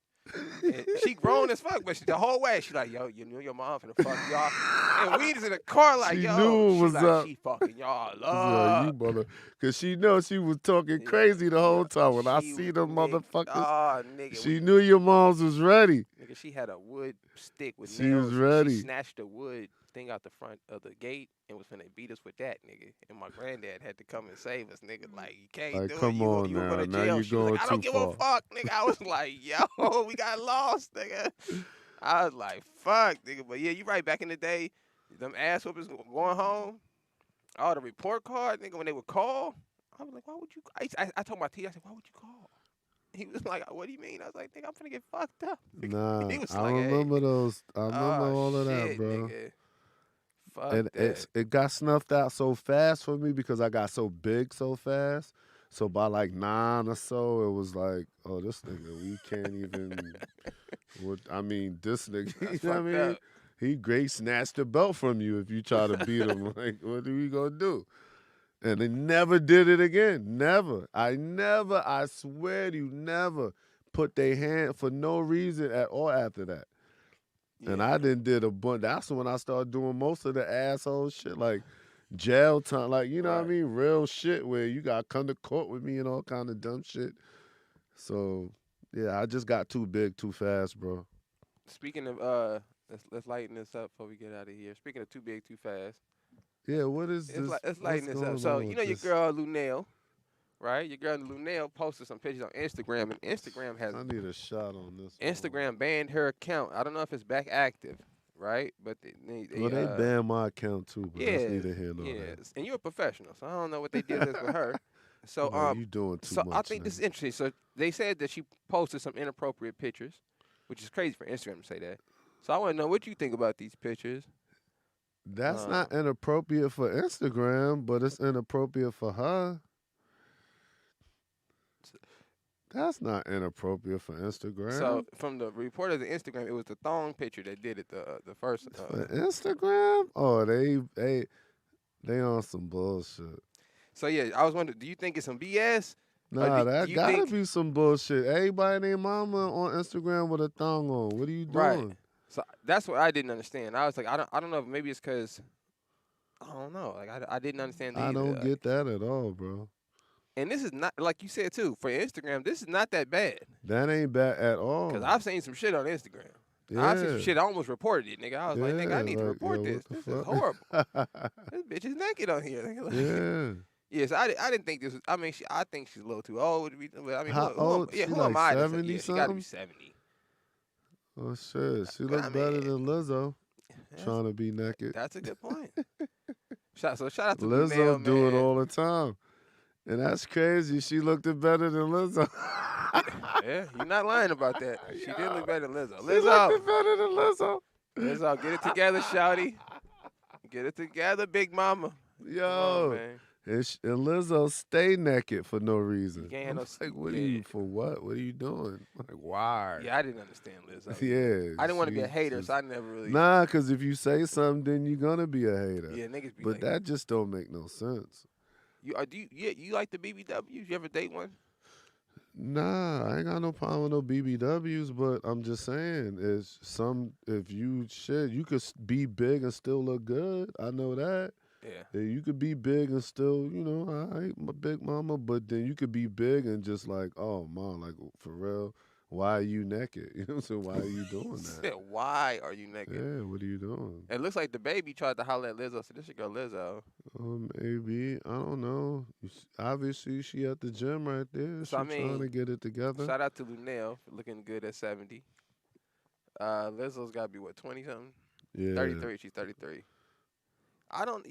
And she grown as fuck, but the whole way she like, yo, you knew your mom finna fuck y'all. And we just in the car like, She yo, knew it she was like, up. she fucking y'all It's like, up. you mother, cause she know she was talking Yeah, crazy the whole yeah, time. When I she see them nigga- motherfuckers, Oh, nigga. she knew your moms was ready. Nigga, she had a wood stick with She nails. was ready. She snatched the wood thing out the front of the gate and was finna beat us with that, nigga. And my granddad had to come and save us, nigga. Like, you can't Like, do come it. You, on you gonna go now. to Now jail. you She was like, going I don't too give a fuck, nigga. I was like, yo, we got lost, nigga. I was like, fuck, nigga. But yeah, you right. Back in the day, them ass whoopers going home, all the report card, nigga, when they would call, I was like, why would you? I told my T, I said, why would you call? He was like, what do you mean? I was like, nigga, I'm finna get fucked up. Nah, He was I like, hey. remember those. I remember Oh, all of that, shit, bro. Nigga. Fuck And that. it got snuffed out so fast for me because I got so big so fast. So by like 9 or so, it was like, oh, this nigga, we can't even. I mean, this nigga, That's you know what I fucked mean? up. He great snatched the belt from you if you try to beat him. Like, what are we gonna do? And they never did it again. Never. I swear to you, never put their hand for no reason at all after that. And Yeah. I did a bunch. That's when I started doing most of the asshole shit. Like, jail time, like you know what I Right. mean, real shit where you got to come to court with me and all kind of dumb shit. So yeah, I just got too big too fast, bro. Speaking of let's lighten this up before we get out of here. Speaking of too big, too fast. Yeah, what is this? Let's What's lighten this up. going So on you with know your this? girl Lunel, right? Your girl Lunel posted some pictures on Instagram, and I need a shot on this one. Instagram banned her account. I don't know if it's back active, right? But Well, they banned my account too, but that's yeah, neither here nor there. yes. And you're a professional, so I don't know what they did this with her. So Like you doing too so I much, think this nigga. is interesting. So they said that she posted some inappropriate pictures, which is crazy for Instagram to say that. So I want to know what you think about these pictures. That's not inappropriate for Instagram, but it's inappropriate for her. That's not inappropriate for Instagram. So from the report of the Instagram, it was the thong picture that did it. The first. For Instagram? Oh, they on some bullshit. So yeah, I was wondering, do you think it's some BS? Nah, do that you gotta think, be some bullshit. Everybody and their mama on Instagram with a thong on. What are you right? doing? So that's what I didn't understand. I was like, I don't know if maybe it's because I don't know. Like I didn't understand I either. don't get that at all, bro. And this is not like you said too for Instagram. This is not that bad That ain't bad at all. because I've seen some shit on Instagram. Yeah. I've seen some shit. I almost reported it, nigga. I was like, nigga, I need to report yo, this. what This the is fuck? horrible. This bitch is naked on here. Nigga. Like, Yeah. yes, I didn't think this was. I mean, I think she's a little too old to be. But I mean, How old? yeah, She who like am I to say? 70 Yeah, she got to be something? 70. Oh shit. She I look better mean, than Lizzo That's, trying to be naked. that's a good point. Shout out to Lizzo Lunel, do it man. all the time. And that's crazy. She looked it better than Lizzo. Yeah, you're not lying about that. She did look better than Lizzo. She looked Lizzo, it better than Lizzo. Lizzo, get it together, shouty. Get it together, big mama. Come on, Yo. man. And Lizzo stay naked for no reason. You can't I'm have no like, what are yeah. you, for what? What are you doing? Like, why? Yeah, I didn't understand Lizzo. Yeah. I didn't want to be a she hater, just- so I never really. Nah, because if you say something, then you're going to be a hater. Yeah, niggas be But like, that just don't make no sense. you like the BBWs? You ever date one? Nah, I ain't got no problem with no BBWs, but I'm just saying, if you could be big and still look good. I know that. Yeah. You could be big and still, I ain't my big mama, but then you could be big and just like, oh, mom, like, for real, why are you naked? You know what I'm saying? Why are you doing that? Why are you naked? Yeah, what are you doing? It looks like the baby tried to holler at Lizzo, so this should go Lizzo. Maybe, I don't know. Obviously, she at the gym right there. So, She trying to get it together. Shout out to Lunel for looking good at 70. Lizzo's got to be, what, 20-something? Yeah. 33. She's 33. I don't,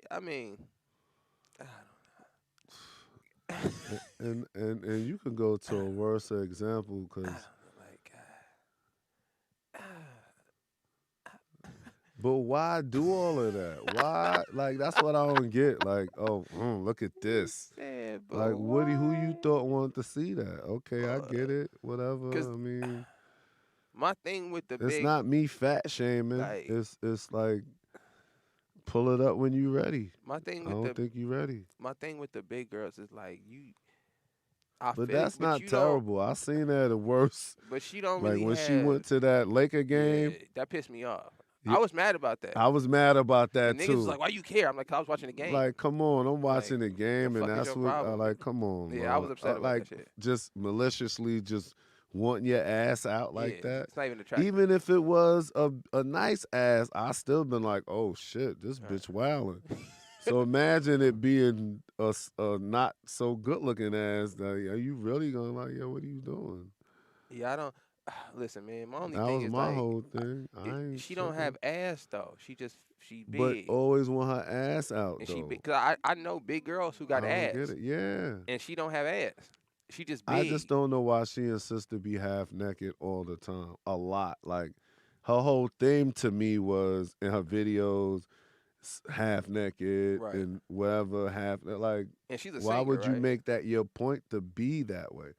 I mean, I don't know. And you can go to a worse example because. But why do all of that? Why? Like, that's what I don't get. Like, oh, look at this. Yeah, Like, who you thought wanted to see that? Okay, I get it. Whatever. 'cause I mean, my thing with the it's big, not me fat shaming. like- It's like, pull it up when you ready. my thing I with don't think you ready. my thing with the big girls is like you. But that's not terrible. I seen that at worse. But she don't Like really when have, she went to that Laker game. yeah, that pissed me off. Yeah. I was mad about that. I was mad about that And niggas too. was like, why you care? I'm like, 'cause I was watching the game. Like, come on, I'm watching the game, the and fuck is that's your what problem? like. Come on, Yeah, bro. I was upset about like, that shit. just maliciously, just wanting your ass out like Yeah, that. It's not even attractive. Even if it was a nice ass, I still been like, oh shit, this bitch wildin'. So imagine it being a not so good looking ass. Like, are you really gonna like, yo, what are you doing? Yeah, I don't. Listen, man. My only That thing was is my like, whole thing. she don't have ass though. She But big. always want her ass out And though. she big. Cause I know big girls who got I ass. don't get it. Yeah. And she don't have ass. She just big. I just don't know why she insists to be half naked all the time. A lot. Like her whole theme to me was in her videos, half naked Right. and whatever, like. And she's a why singer, would you right? make that your point to be that way?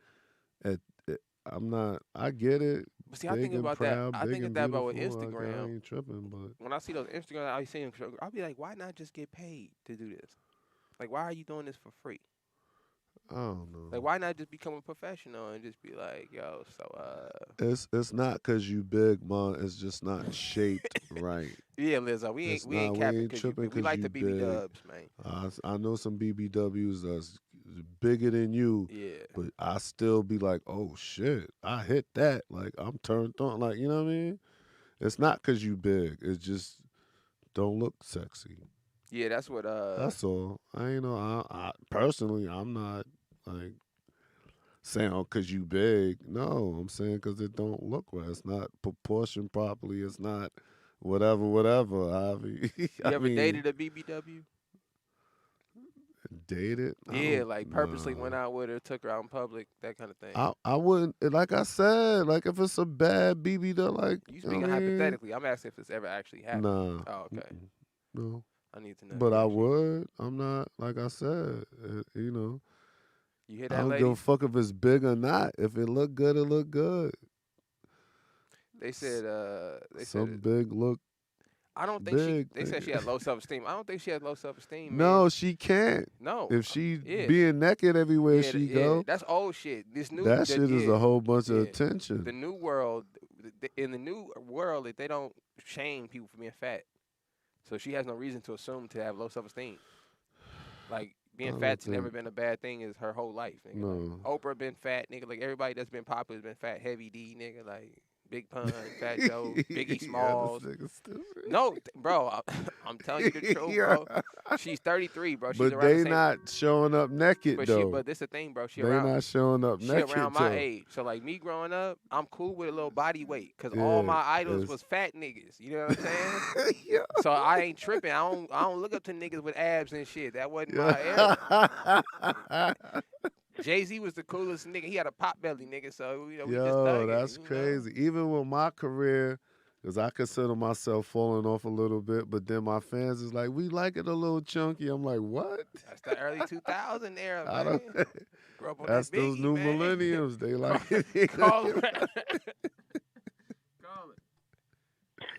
I'm not. I get it. But see, I big think and about proud, that. I big think and that about with beautiful. I Instagram. ain't tripping, but When I see those Instagram, I see them. I'll be like, why not just get paid to do this? Like, why are you doing this for free? I don't know. Like, why not just become a professional and just be like, yo, It's not because you big, man. It's just not shaped right. yeah, Lizzo, It's we ain't not. We capping ain't because you tripping big. We because like you the BB big. Dubs, man. I know some BBWs that's bigger than you, Yeah. but I still be like, oh shit, I hit that. Like I'm turned on. Like you know what I mean? It's not because you big. It's just don't look sexy. Yeah, that's what That's all. I ain't know. I personally, I'm not like saying oh because you big. No, I'm saying because it don't look right. It's not proportioned properly. It's not whatever. you I ever mean, dated a BBW? dated. I Yeah, don't. like purposely went out with her, took her out in public, that kind of thing. I wouldn't like I said, like if it's a bad BB though, like You you know speaking what I mean? hypothetically. I'm asking if it's ever actually happened. Nah. Oh, okay. No. I need to know. But You I actually, would. I'm not like I said, you know. you hear I that, don't give a ladies? fuck if it's big or not. If it look good, it look good. They said Some big look I don't think big. they said she had low self-esteem. I don't think she had low self-esteem, man. No, she can't. No. If she Yeah. being naked everywhere Yeah, she yeah, go, that's old shit. This new that shit is a whole bunch of yeah. attention. The new world, in the new world, they don't shame people for being fat. So she has no reason to assume to have low self-esteem. Like being fat's never been a bad thing is her whole life, nigga. No. Like, Oprah been fat, nigga. Like everybody that's been popular has been fat. Heavy D, nigga. Like Big Pun, Fat Joe, Biggie Smalls. Yeah, this nigga stupid. No, bro, I'm telling you the truth, bro. She's 33, bro. She's But around the they same. not showing up naked though. But this the thing, bro. She they around. not showing up She naked around my though. age, so like me growing up, I'm cool with a little body weight, cause Yeah, all my idols was fat niggas. You know what I'm saying? Yeah. So I ain't tripping. I don't look up to niggas with abs and shit. That wasn't my era. Jay-Z was the coolest nigga. He had a pot belly, nigga. So you know we just dug that's it, crazy. Even with my career, because I consider myself falling off a little bit, but then my fans is like, we like it a little chunky. I'm like, what? That's the early 2000 era, I man. don't. Grew up on That's that those Biggie, new man. millenniums. They like it. Call it. Call it.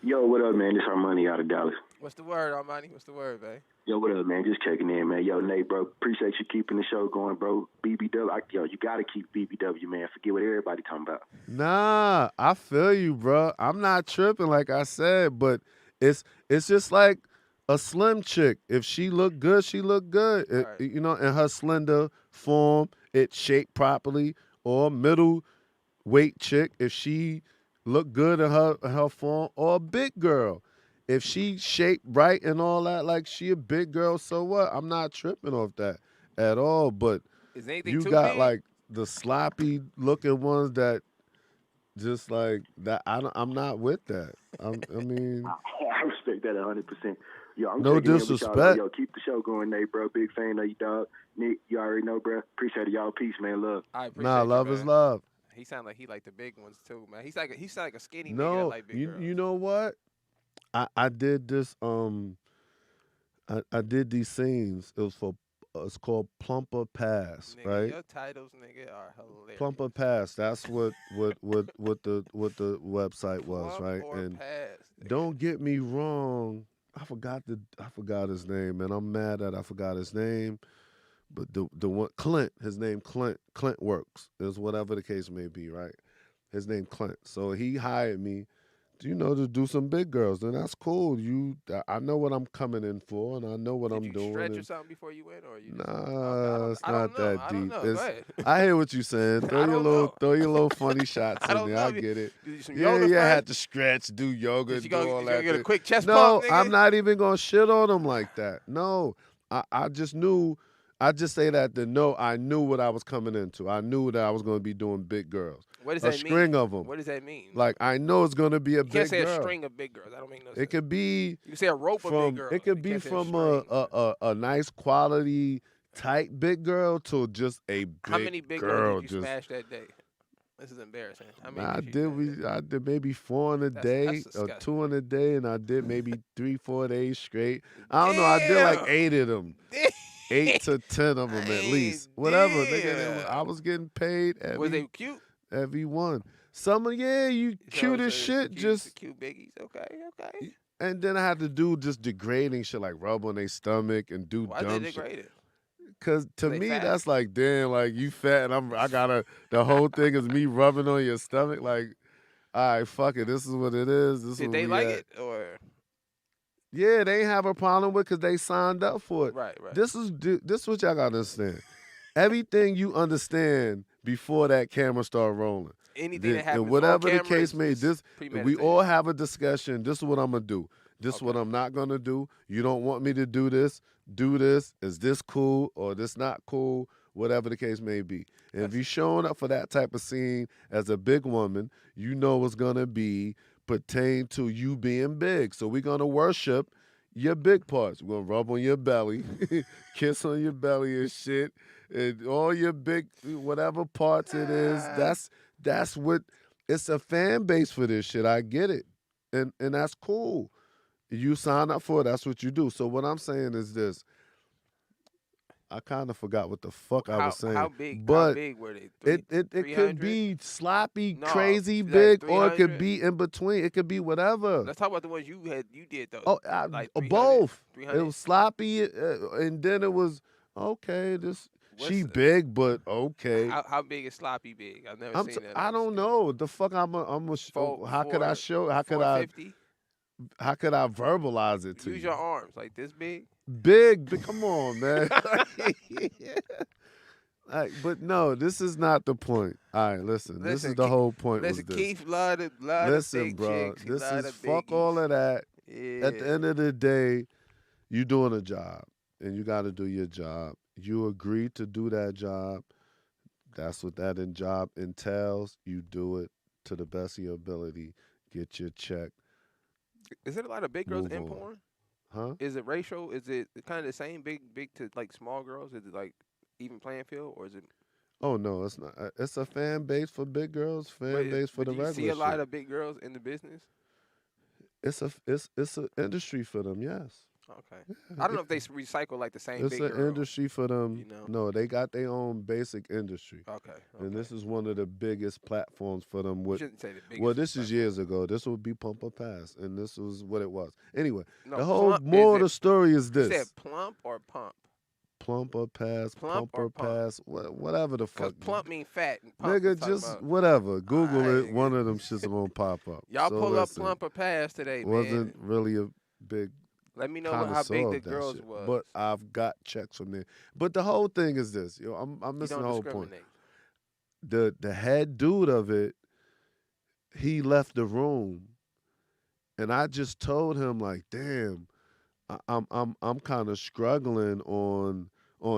Yo, what up, man? This Armani out of Dallas. What's the word, Armani? What's the word, babe? Yo, what up, man? Just checking in, man. Yo, Nate, bro, appreciate you keeping the show going, bro. BBW, yo, you got to keep BBW, man. Forget what everybody talking about. Nah, I feel you, bro. I'm not tripping, like I said, but it's just like a slim chick. If she look good, she look good. Right. You know, in her slender form, it's shaped properly. Or middle weight chick, if she look good in her form. Or a big girl, if she shaped right and all that, like she a big girl, so what? I'm not tripping off that at all. But Is anything you too got big? like the sloppy looking ones that just like that. I'm not with that. I mean, I respect that 100%. Yo, I'm no checking in with disrespect. y'all. Yo, keep the show going, Nate, bro. Big fan of you, dog. Nick, you already know, bro. Appreciate it, y'all. Peace, man. Love. I appreciate Nah, love you, is man. love. He sound like he like the big ones too, man. He sound like a skinny nigga that No, like big girls. you know what? I did this. I did these scenes. It was for. It's called Plumper Pass, Nigga, right? your titles, nigga, are hilarious. Plumper Pass. That's what the website was, Plump right? or And pass, nigga. don't get me wrong. I forgot his name, and I'm mad that I forgot his name. But the one Clint, his name Clint Works is whatever the case may be, right? His name Clint. So he hired me, to do some big girls. And that's cool. I know what I'm coming in for, and I know what I'm doing. Did you stretch or and- something before you went, or you? Nah, it's I don't not know. that I don't deep. know. It's- Go ahead. I hear what you're saying. I Throw your don't little funny shots I in don't there. know. I get it. Did you do some Yeah, yoga yeah. first? Had to stretch, do yoga, Did you do go, all you that. go get a thing. quick chest No, pump, nigga? I'm not even gonna shit on him like that. No, I just knew. I just say that to know I knew what I was coming into. I knew that I was gonna be doing big girls. What does a that string mean? of them. What does that mean? Like I know it's gonna be a you big can't say girl. a string of big girls. That don't make no sense. It could be You can say a rope of big girls. It could You be can't say from string. a nice quality tight big girl to just a big How many big girl. girls did you smash that day? This is embarrassing. How many I did you smash that day? I did maybe 4 in a day that's or disgusting. 2 in a day, and I did maybe 3-4 days straight. I don't know. I did like 8 of them. 8 to 10 of them at least. Whatever, nigga. I was getting paid Was they cute? every one. Some of you cute as shit. Just cute biggies. Okay. and then I had to do just degrading shit like rub on their stomach and do Why dumb they shit. degrade it? Cause to They me fat. that's like, damn, like you fat and I gotta the whole thing is me rubbing on your stomach. Like, all right, fuck it. This is what it is. This is Did where they we like at. it or Yeah, they ain't have a problem with because they signed up for it. right? This is what y'all gotta understand. Everything you understand before that camera start rolling. Anything that And happens on whatever the camera case is may, just we all premeditated. have a discussion. This is what I'm gonna do. This is what Okay. I'm not gonna do. You don't want me to do this. Do this. Is this cool or this not cool? Whatever the case may be. And if That's you're showing up for that type of scene as a big woman, you know it's gonna be pertain to you being big. So we're gonna worship your big parts. We're gonna rub on your belly, kiss on your belly and shit, and all your big whatever parts it is. That's what it's a fan base for this shit. I get it. And that's cool. You sign up for it, that's what you do. So what I'm saying is this. I kind of forgot what the fuck I was saying. how big But were they? it could 300? be sloppy, No, crazy like big, or it 300? could be in between. It could be whatever. Let's talk about the ones you did though. Oh, like 300, both. 300? It was sloppy, and then it was okay. She What's- big, but okay. How big is sloppy big? I've never seen that. I don't know. The fuck I'm a how could I show? How could I? 450? How could I verbalize it to Use you? your arms like this big. Big, come on, man. But no, this is not the point. All right, listen. This is the whole point. Listen, was this. Keith love the Listen, big bro. chicks. He This love is the fuck all biggies. of that. Yeah. At the end of the day, you doing a job, and you got to do your job. You agreed to do that job. That's what that job entails. You do it to the best of your ability. Get your check. Is it a lot of big girls Move in on. porn? Huh? Is it racial? Is it kind of the same big to like small girls? Is it like even playing field or is it? Oh no, it's not. It's a fan base for big girls. Fan base for the do you regular see a lot shit. of big girls in the business? It's an industry for them. Yes. Okay. I don't know if they recycle like the same It's big an girl. industry for them. you know? No, they got their own basic industry, Okay. and this is one of the biggest platforms for them. You With shouldn't say the biggest. well, this is platform. years ago. This would be Pump or Pass, and this was what it was. Anyway, No, the whole plump, more of is the story is You this: said plump or pump? Plump or Pass, Plump Pump or or pump? Pass, whatever the Because fuck. plump mean fat. And pump Nigga, is talking just about, whatever. Google it. Aight, One of them shits gonna pop up. y'all So pull up listen, plump or pass today, wasn't man. really a big Let me know kind how of big the solved that girls shit. was. But I've got checks from there. But the whole thing is this. I'm you missing don't the whole point. discriminate. The head dude of it, he left the room, and I just told him like, damn, I'm kind of struggling on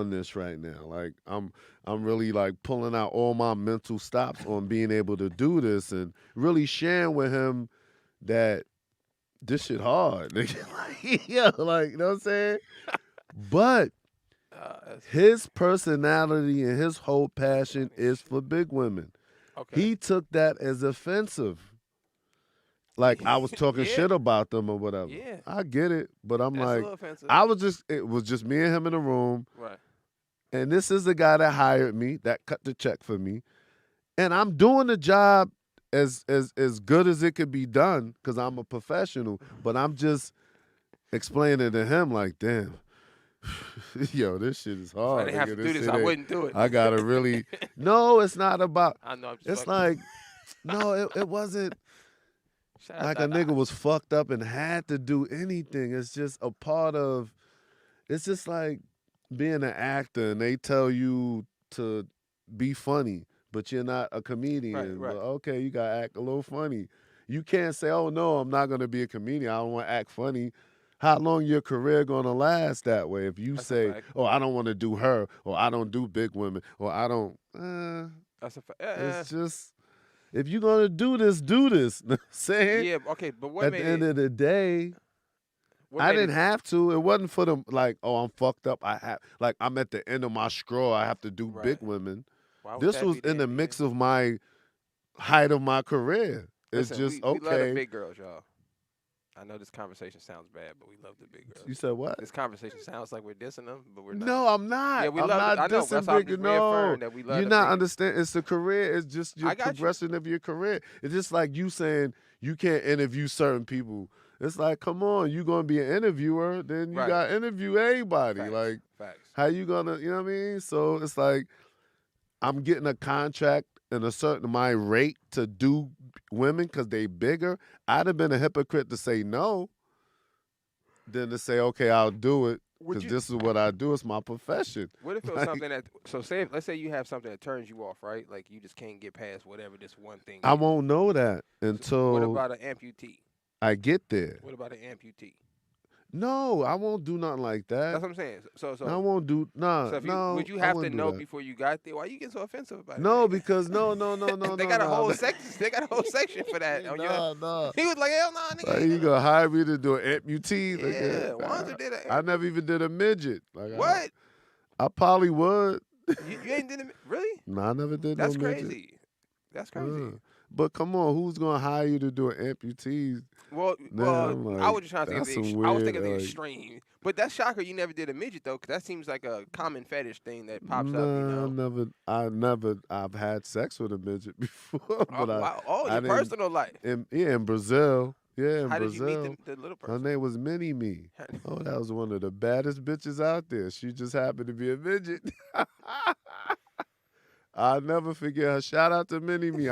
this right now. Like I'm really like pulling out all my mental stops on being able to do this and really sharing with him that this shit hard. Like, yeah, like you know what I'm saying? But his personality and his whole passion is for big women. Okay. He took that as offensive. Like I was talking Yeah. shit about them or whatever. Yeah. I get it, but I'm That's a like, little offensive. it was just me and him in the room. Right. And this is the guy that hired me, that cut the check for me. And I'm doing the job as good as it could be done because I'm a professional. But I'm just explaining to him like, damn, yo, this shit is If I hard. didn't have to nigga. do this, shit I ain't- wouldn't do it. I gotta really. No, it's not about. I know. I'm just It's fucking- like, no, it wasn't Shout out like a Dada. nigga was fucked up and had to do anything. It's just a part of. It's just like being an actor and they tell you to be funny, but you're not a comedian. Right. But okay, you gotta act a little funny. You can't say, "Oh no, I'm not gonna be a comedian. I don't want to act funny." How long your career gonna last that way? If you That's a say, fact. "Oh, I don't want to do her," or "I don't do big women," or "I don't," That's a fact. it's just if you're gonna do this, do this. Know what I'm saying Yeah. Okay. But what at made the end it? of the day, What I made didn't it, have to. It wasn't for them. Like, oh, I'm fucked up. I have like I'm at the end of my straw. I have to do big Right. women. why would This that was be in the there, mix man? of my height of my career. It's Listen, just we love the okay. big girls, y'all. I know this conversation sounds bad, but we love the big girls. You said what? This conversation sounds like we're dissing them, but we're not. No, I'm not. Yeah, we I'm love not it. I know. dissing That's why I'm big. just No, reaffirming that we love you're the not big- understand. It's the career. It's just your I got you. progression of your career. It's just like you saying you can't interview certain people. It's like, come on, you gonna be an interviewer, then you Right. got to interview everybody. Facts. Like Facts. How you gonna, you know what I mean? So it's like I'm getting a contract and a certain my rate to do women because they bigger. I'd have been a hypocrite to say no than to say, okay, I'll do it Would because you? this is what I do. It's my profession. What if it was Like, something that? So say, let's say you have something that turns you off, right? Like you just can't get past whatever this one thing I is. won't know that What until about an amputee? I get there. What about an amputee? No, I won't do nothing like That's that. what I'm saying. So I won't do so if you no. would you I have to wouldn't do know that. before you got there? Why you getting so offensive about it? No, man? because no, they got a whole section. They got a whole section for that. On your, no. he was like, hell no, nigga. Like, ain't you gonna-" gonna hire me to do an amputee? Yeah, Like, Wanzer did it. I never even did a midget. Like, What? I probably would. You ain't did it? Really? No, I never did That's no midget. crazy. That's crazy. But come on, who's gonna hire you to do an amputee? Well, Man, I'm I like, was just trying to think of that's the. some I was thinking of weird, the like- extreme. But that's shocker. You never did a midget though, 'cause that seems like a common fetish thing that pops up. You Nah, know. I've had sex with a midget before, Oh, but wow. I Your didn't- personal life. in Brazil. Yeah, in How Brazil. did you meet the little Her person? name was Mini Me. Oh, that was one of the baddest bitches out there. She just happened to be a midget. I'll never forget her. Shout out to Mini Me.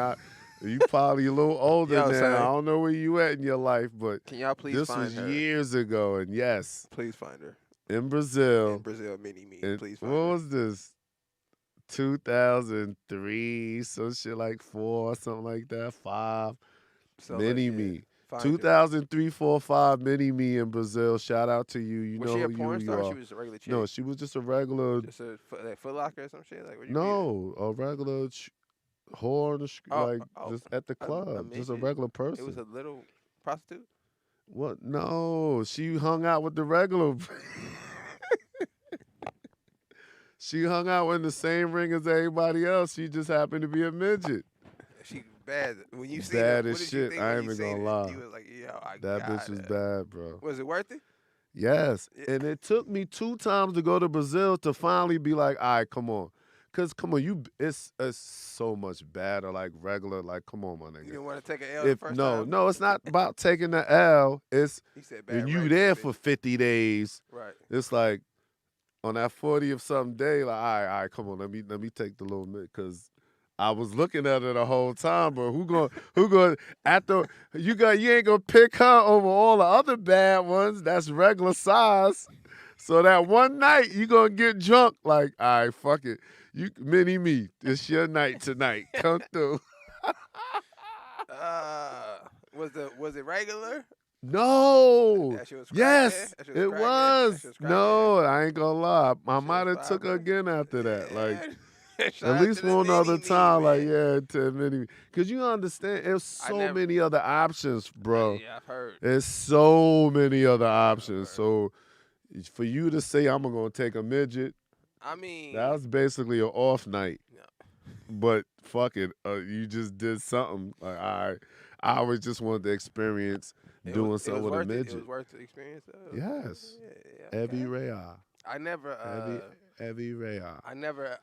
You probably a little older Yo, now. son. I don't know where you at in your life, but Can y'all please this find was her? years ago. And yes, Please find her. in Brazil. In Brazil, mini me. And Please find what her. was this? 2003, some shit like 4, something like that. 5. So, Mini like, yeah, Me. find her. 2003, 4, 5. Mini Me in Brazil. Shout out to you. You Was know she a who porn you star? Or are. she was a regular chick. No, she was just a regular. Just a like Foot Locker or some shit. Like, where'd you No, a regular whore on the Oh, like oh, just at the club, just a midget? regular It person. was a little prostitute. What? No, she hung out with the regular. She hung out in the same ring as everybody else. She just happened to be a midget. She bad. When you see Bad her, as what did you shit. think I when ain't you even seen gonna it? lie. You was like, yo, I That got bitch was it. bad, bro. Was it worth it? Yes. Yeah. And it took me 2 times to go to Brazil to finally be like, all right, come on. Cause come on, it's so much better, like regular, like come on, my You nigga. didn't want to take an L the first time? No, it's not about taking the L. It's He said bad when you regular, there bitch. for 50 days. Right. It's like on that 40 of something day, like, all right, come on, let me take the little bit, cause I was looking at her the whole time, but who going after you ain't gonna pick her over all the other bad ones. That's regular size. So that one night you gonna get drunk, like, all right, fuck it. You Mini Me, it's your night tonight. Come through. Was it regular? No. That shit was Yes, crackhead? That shit was it crackhead? was. That shit was No, I ain't gonna lie. I shit might was have took her vibing. again after that. Like, Shout at out least to the one other mini-me, time, like, man. yeah, to Mini Me. Because you understand, there's so never- many other options, bro. Yeah, I've heard. There's so many other options. So for you to say I'm gonna take a midget, I mean, that was basically an off night. No. But fuck it, you just did something. Like I always just wanted to experience doing something with a midget. It was worth the experience, though. Yes, Yeah, Every okay. real. I never. Every real. I never.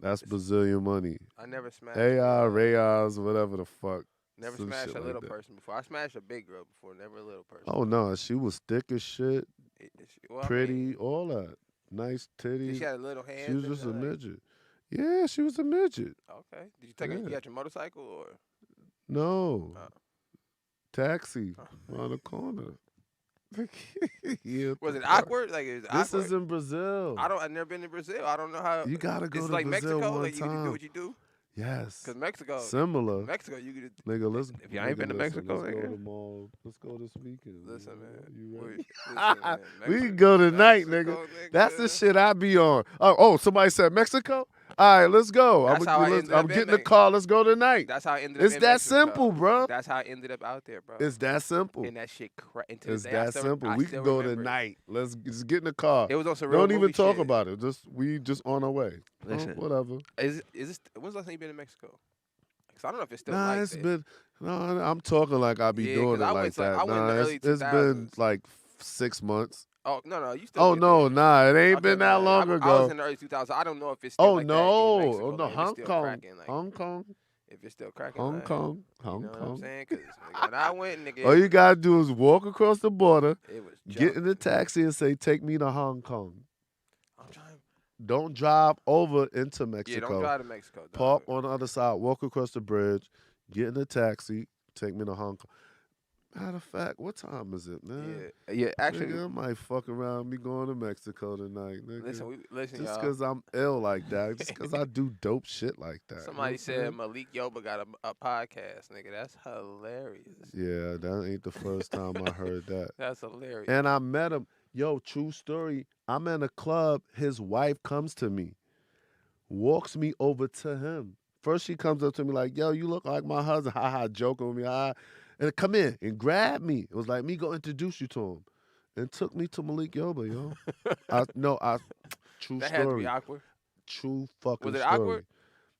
That's Brazilian money. I never smashed. Reals, whatever the fuck. Never some smashed shit a like little that. person before. I smashed a big girl before, never a little person. Oh no, she was thick as shit, Well, I pretty, mean, all that. Nice titties. she had a little hand. She was just a midget. Yeah, she was a midget. Okay. Did you take Yeah. You got your motorcycle or? No. Oh. Taxi on the corner. Yeah, Was it fuck? awkward? Like is it This awkward? is in Brazil. I've never been to Brazil. I don't know how. You gotta go it's to like Brazil Mexico. one Like you can time. do what you do. Yes. Cause Mexico, Similar. Mexico, you could. Nigga, let's. If y'all ain't been to Mexico, let's go nigga. tomorrow. Let's go this weekend. Listen, man. You ready? Listen, man. We can go tonight, Mexico, nigga. That's the shit I be on. Oh, somebody said Mexico? All right, let's go. That's how I ended up I'm in getting the Mex- car. Let's go tonight. That's how I ended up. It's in that Mexico. simple, bro. That's how I ended up out there, bro. It's that simple. And that shit. It's that simple. We can go tonight. Let's just get in the car. It was on some real Don't even movie talk shit. about it. We just on our way. Listen. Whatever. Is this? When's the last time you been to Mexico? Cause I don't know if it's still Nah, like it's that. been. No, I'm talking like I be Yeah, doing 'cause it I like went to, like, that. I went in the early It's been 2000s. like 6 months. Oh no, you still. Oh get no, there. nah, it ain't Okay, been that man. long I ago. was in the early 2000s. I don't know if it's still Oh like no, that in oh Mexico, no, like, if it's Hong still Kong, cracking, like, Hong Kong, if it's still cracking, Hong like, Kong, You Hong know what I'm Kong. saying? Cause nigga, when I went, nigga, All you gotta do is walk across the border, it was get in the jumping. taxi, and say, "Take me to Hong Kong." I'm trying don't drive over into Yeah, don't Mexico. drive to Mexico, dog. Park on the other side, walk across the bridge, get in a taxi, take me to Hong Kong. Matter of fact, what time is it, man? Yeah. Actually, Nigga, I might fuck around me going to Mexico tonight, nigga. listen, Just y'all. because I'm ill like that. Just because I do dope shit like that. Somebody you said know Malik Yoba got a podcast, nigga. That's hilarious. yeah, that ain't the first time I heard that. That's hilarious. And I met him. Yo, true story. I'm in a club. His wife comes to me, walks me over to him. First, she comes up to me like, yo, you look like my husband. Ha ha, joking with me. Ha. And come in and grab me. It was like me go introduce you to him. And took me to Malik Yoba, yo. True That had to be story. awkward. True fucking Was it story. awkward?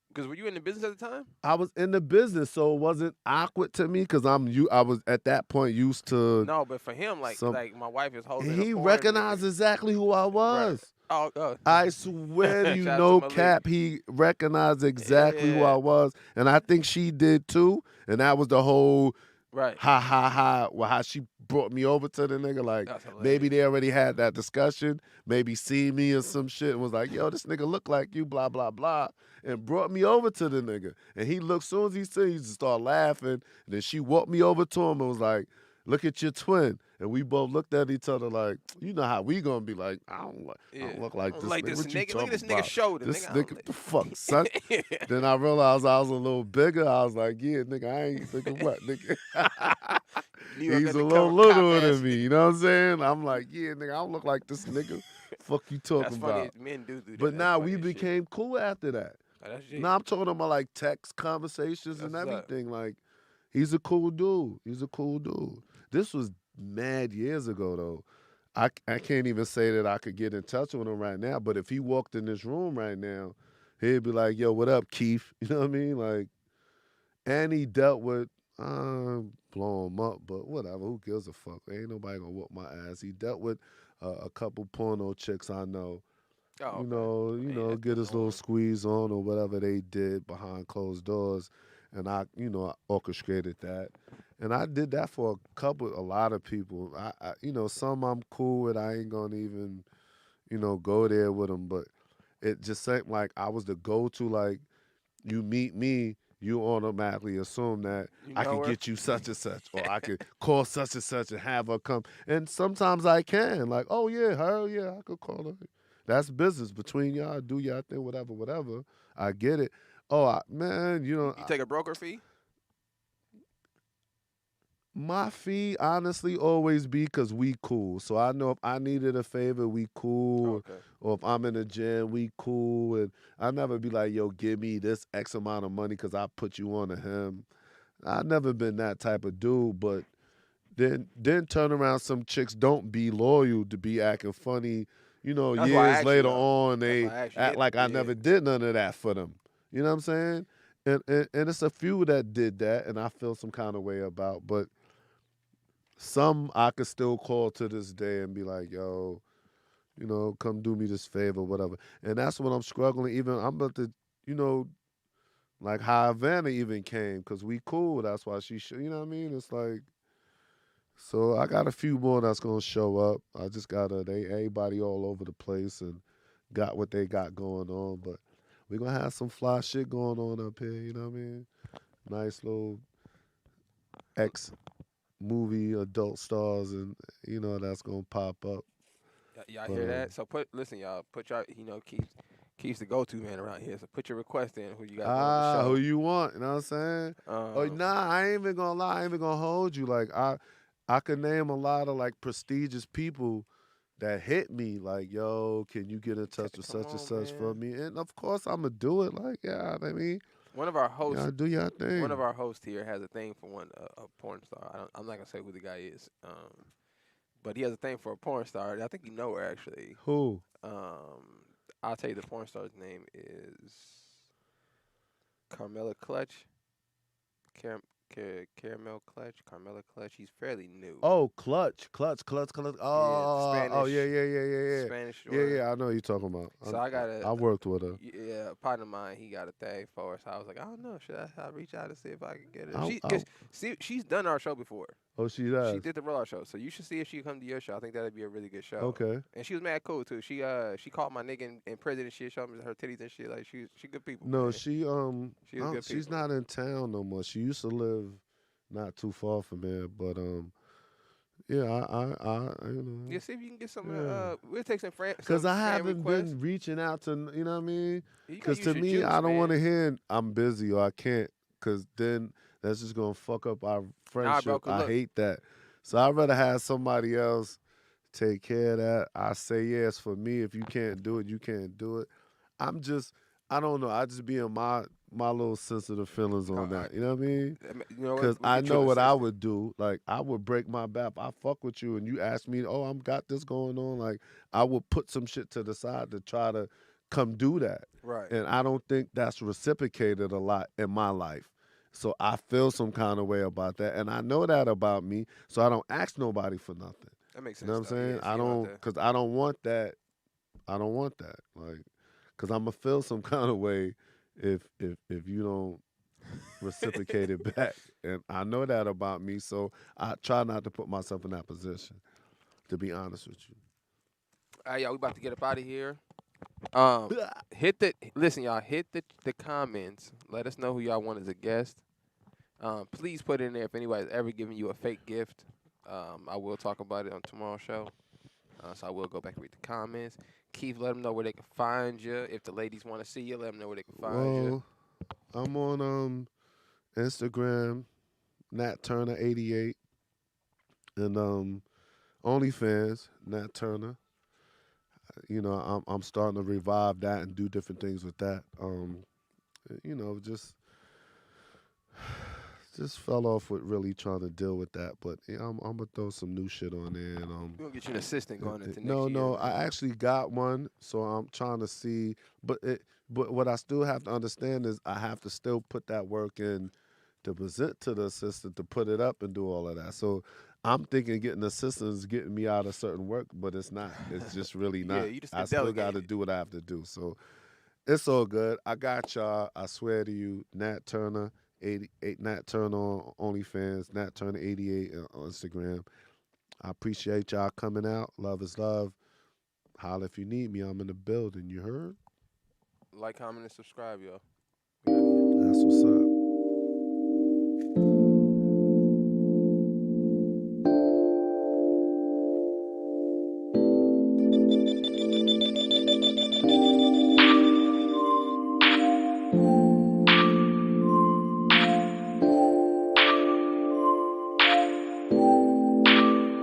Because were you in the business at the time? I was in the business, so it wasn't awkward to me because I was at that point used to. No, but for him, like my wife is holding. And he a porn recognized nigga. exactly who I was. Right. Oh. I swear to you, Shout out no to Malik. cap, he recognized exactly who Yeah. I was. And I think she did too. And that was the whole Right. ha ha ha. Well, how she brought me over to the nigga. Like, That's hilarious. maybe they already had that discussion. Maybe seen me or some shit and was like, yo, this nigga look like you, blah, blah, blah. And brought me over to the nigga. And he looked, soon as he said, he just started laughing. And then she walked me over to him and was like, look at your twin. And we both looked at each other like, you know how we gonna be like, I don't look like this nigga. What you Look at talking this about? nigga's shoulder. This nigga, nigga, the fuck, son? Then I realized I was a little bigger. I was like, yeah, nigga, I ain't thinking what, nigga. He's a little littler than me, you know what I'm saying? I'm like, yeah, nigga, I don't look like this nigga. Fuck you talking That's funny. about? Men do that. But That's now funny we as shit. became cool after that. Oh, that's G. Now I'm talking about like text conversations and That's what's up. everything. Like, he's a cool dude. He's a cool dude. This was mad years ago though. I can't even say that I could get in touch with him right now. But if he walked in this room right now, he'd be like, "Yo, what up, Keith?" You know what I mean? Like, and he dealt with blow him up, but whatever. Who gives a fuck? Ain't nobody gonna whoop my ass. He dealt with a couple porno chicks I know. Oh, You know, that's get his little normal. squeeze on or whatever they did behind closed doors, and I orchestrated that, and I did that for a lot of people. I some I'm cool with. I ain't gonna even, go there with them, but it just seemed like I was the go-to. Like, you meet me, you automatically assume that You I know can her? get you such and such, or I could call such and such and have her come. And sometimes I can, like, oh yeah, her, yeah, I could call her. That's business between y'all. Do y'all thing, whatever. I get it. Oh, man, You take a broker fee? my fee honestly always be because we cool. So I know if I needed a favor, we cool. Okay. Or if I'm in the gym, we cool. And I never be like, yo, give me this X amount of money because I put you on to him. I never been that type of dude, but then turn around, some chicks don't be loyal to be acting funny. That's why I Years asked you, later though. on, That's they why I asked you. act like I Yeah. never did none of that for them. You know what I'm saying? And it's a few that did that, and I feel some kind of way about. But some I could still call to this day and be like, yo, come do me this favor, whatever. And that's when I'm struggling. Even I'm about to, like how Havana even came, because we cool. That's why she should, you know what I mean? It's like, so I got a few more that's gonna show up. I just gotta everybody all over the place and got what they got going on. But we're gonna have some fly shit going on up here, you know what I mean? Nice little ex movie adult stars and that's gonna pop up. Y'all hear that? So listen, y'all, put y'all, Keith's the go-to man around here. So put your request in. Who you got on the show? Who you want, you know what I'm saying? I ain't even gonna lie, I ain't even gonna hold you. Like I could name a lot of like prestigious people that hit me like, yo, can you get in touch with such and such for me? And of course I'm gonna do it. Like, yeah, I mean, one of our hosts, y'all do your thing. One of our hosts here has a thing for a porn star. I'm not gonna say who the guy is, but he has a thing for a porn star. I think you know her actually. Who? I'll tell you the porn star's name is Carmela Clutch. Carmela Clutch. He's fairly new. Oh, Clutch. Oh, Spanish, yeah. Spanish. Yeah, I know what you're talking about. So I worked with her. Yeah, a partner of mine, he got a thing for her. So I was like, I don't know, should I reach out and see if I can get her? She's done our show before. Oh, she She does. did the rollout show, so you should see if she come to your show. I think that'd be a really good show. Okay. And she was mad cool too. She called my nigga in prison and shit, showed me her titties and shit. Like she good people. No, man. she She was good she's people. not in town no more. She used to live not too far from here, but yeah, I you know. Yeah, see if you can get some. Yeah. We'll take some Cause I friend haven't requests. been reaching out to, you know what I mean? You gotta Cause use to your me, juice, I don't want to man. hear I'm busy or I can't. Cause then that's just gonna fuck up our Nah, friendship. bro. 'Cause I look, hate that. So I'd rather have somebody else take care of that. I say yes for me. If you can't do it, you can't do it. I don't know. I just be in my little sensitive feelings on that. You know what I mean? you know what? Because We'll I get you know an what I assistant. would do. Like, I would break my back. I fuck with you, and you ask me, oh, I'm got this going on. Like, I would put some shit to the side to try to come do that. Right. And I don't think that's reciprocated a lot in my life. So I feel some kind of way about that. And I know that about me. So I don't ask nobody for nothing. That makes You sense. know what I'm though. saying? Yeah, so I you don't don't, have to- because I don't want that. I don't want that. Like, because I'm going to feel some kind of way if you don't reciprocate it back. And I know that about me, so I try not to put myself in that position, to be honest with you. All right, y'all. We about to get up out of here. Listen, y'all. Hit the comments. Let us know who y'all want as a guest. Please put in there if anybody's ever given you a fake gift. I will talk about it on tomorrow's show. So I will go back and read the comments. Keith, let them know where they can find you. If the ladies want to see you, let them know where they can find you. Well, I'm on Instagram, Nat Turner 88, and OnlyFans, Nat Turner. You know, I'm starting to revive that and do different things with that. You know, just fell off with really trying to deal with that, but yeah, I'm gonna throw some new shit on there. And We're gonna get you an assistant going into next no, year. no, man. I actually got one, so I'm trying to see. But what I still have to understand is I have to still put that work in to present to the assistant to put it up and do all of that. So I'm thinking getting an assistant is getting me out of certain work, but it's not. It's just really Yeah, not. you just I still got delegate to it. do what I have to do. So it's all good. I got y'all. I swear to you, Nat Turner 88, Nat Turner on OnlyFans, Nat Turner 88 on Instagram. I appreciate y'all coming out. Love is love. Holla if you need me. I'm in the building. You heard? Like, comment, and subscribe, y'all. We outta here. That's what's up.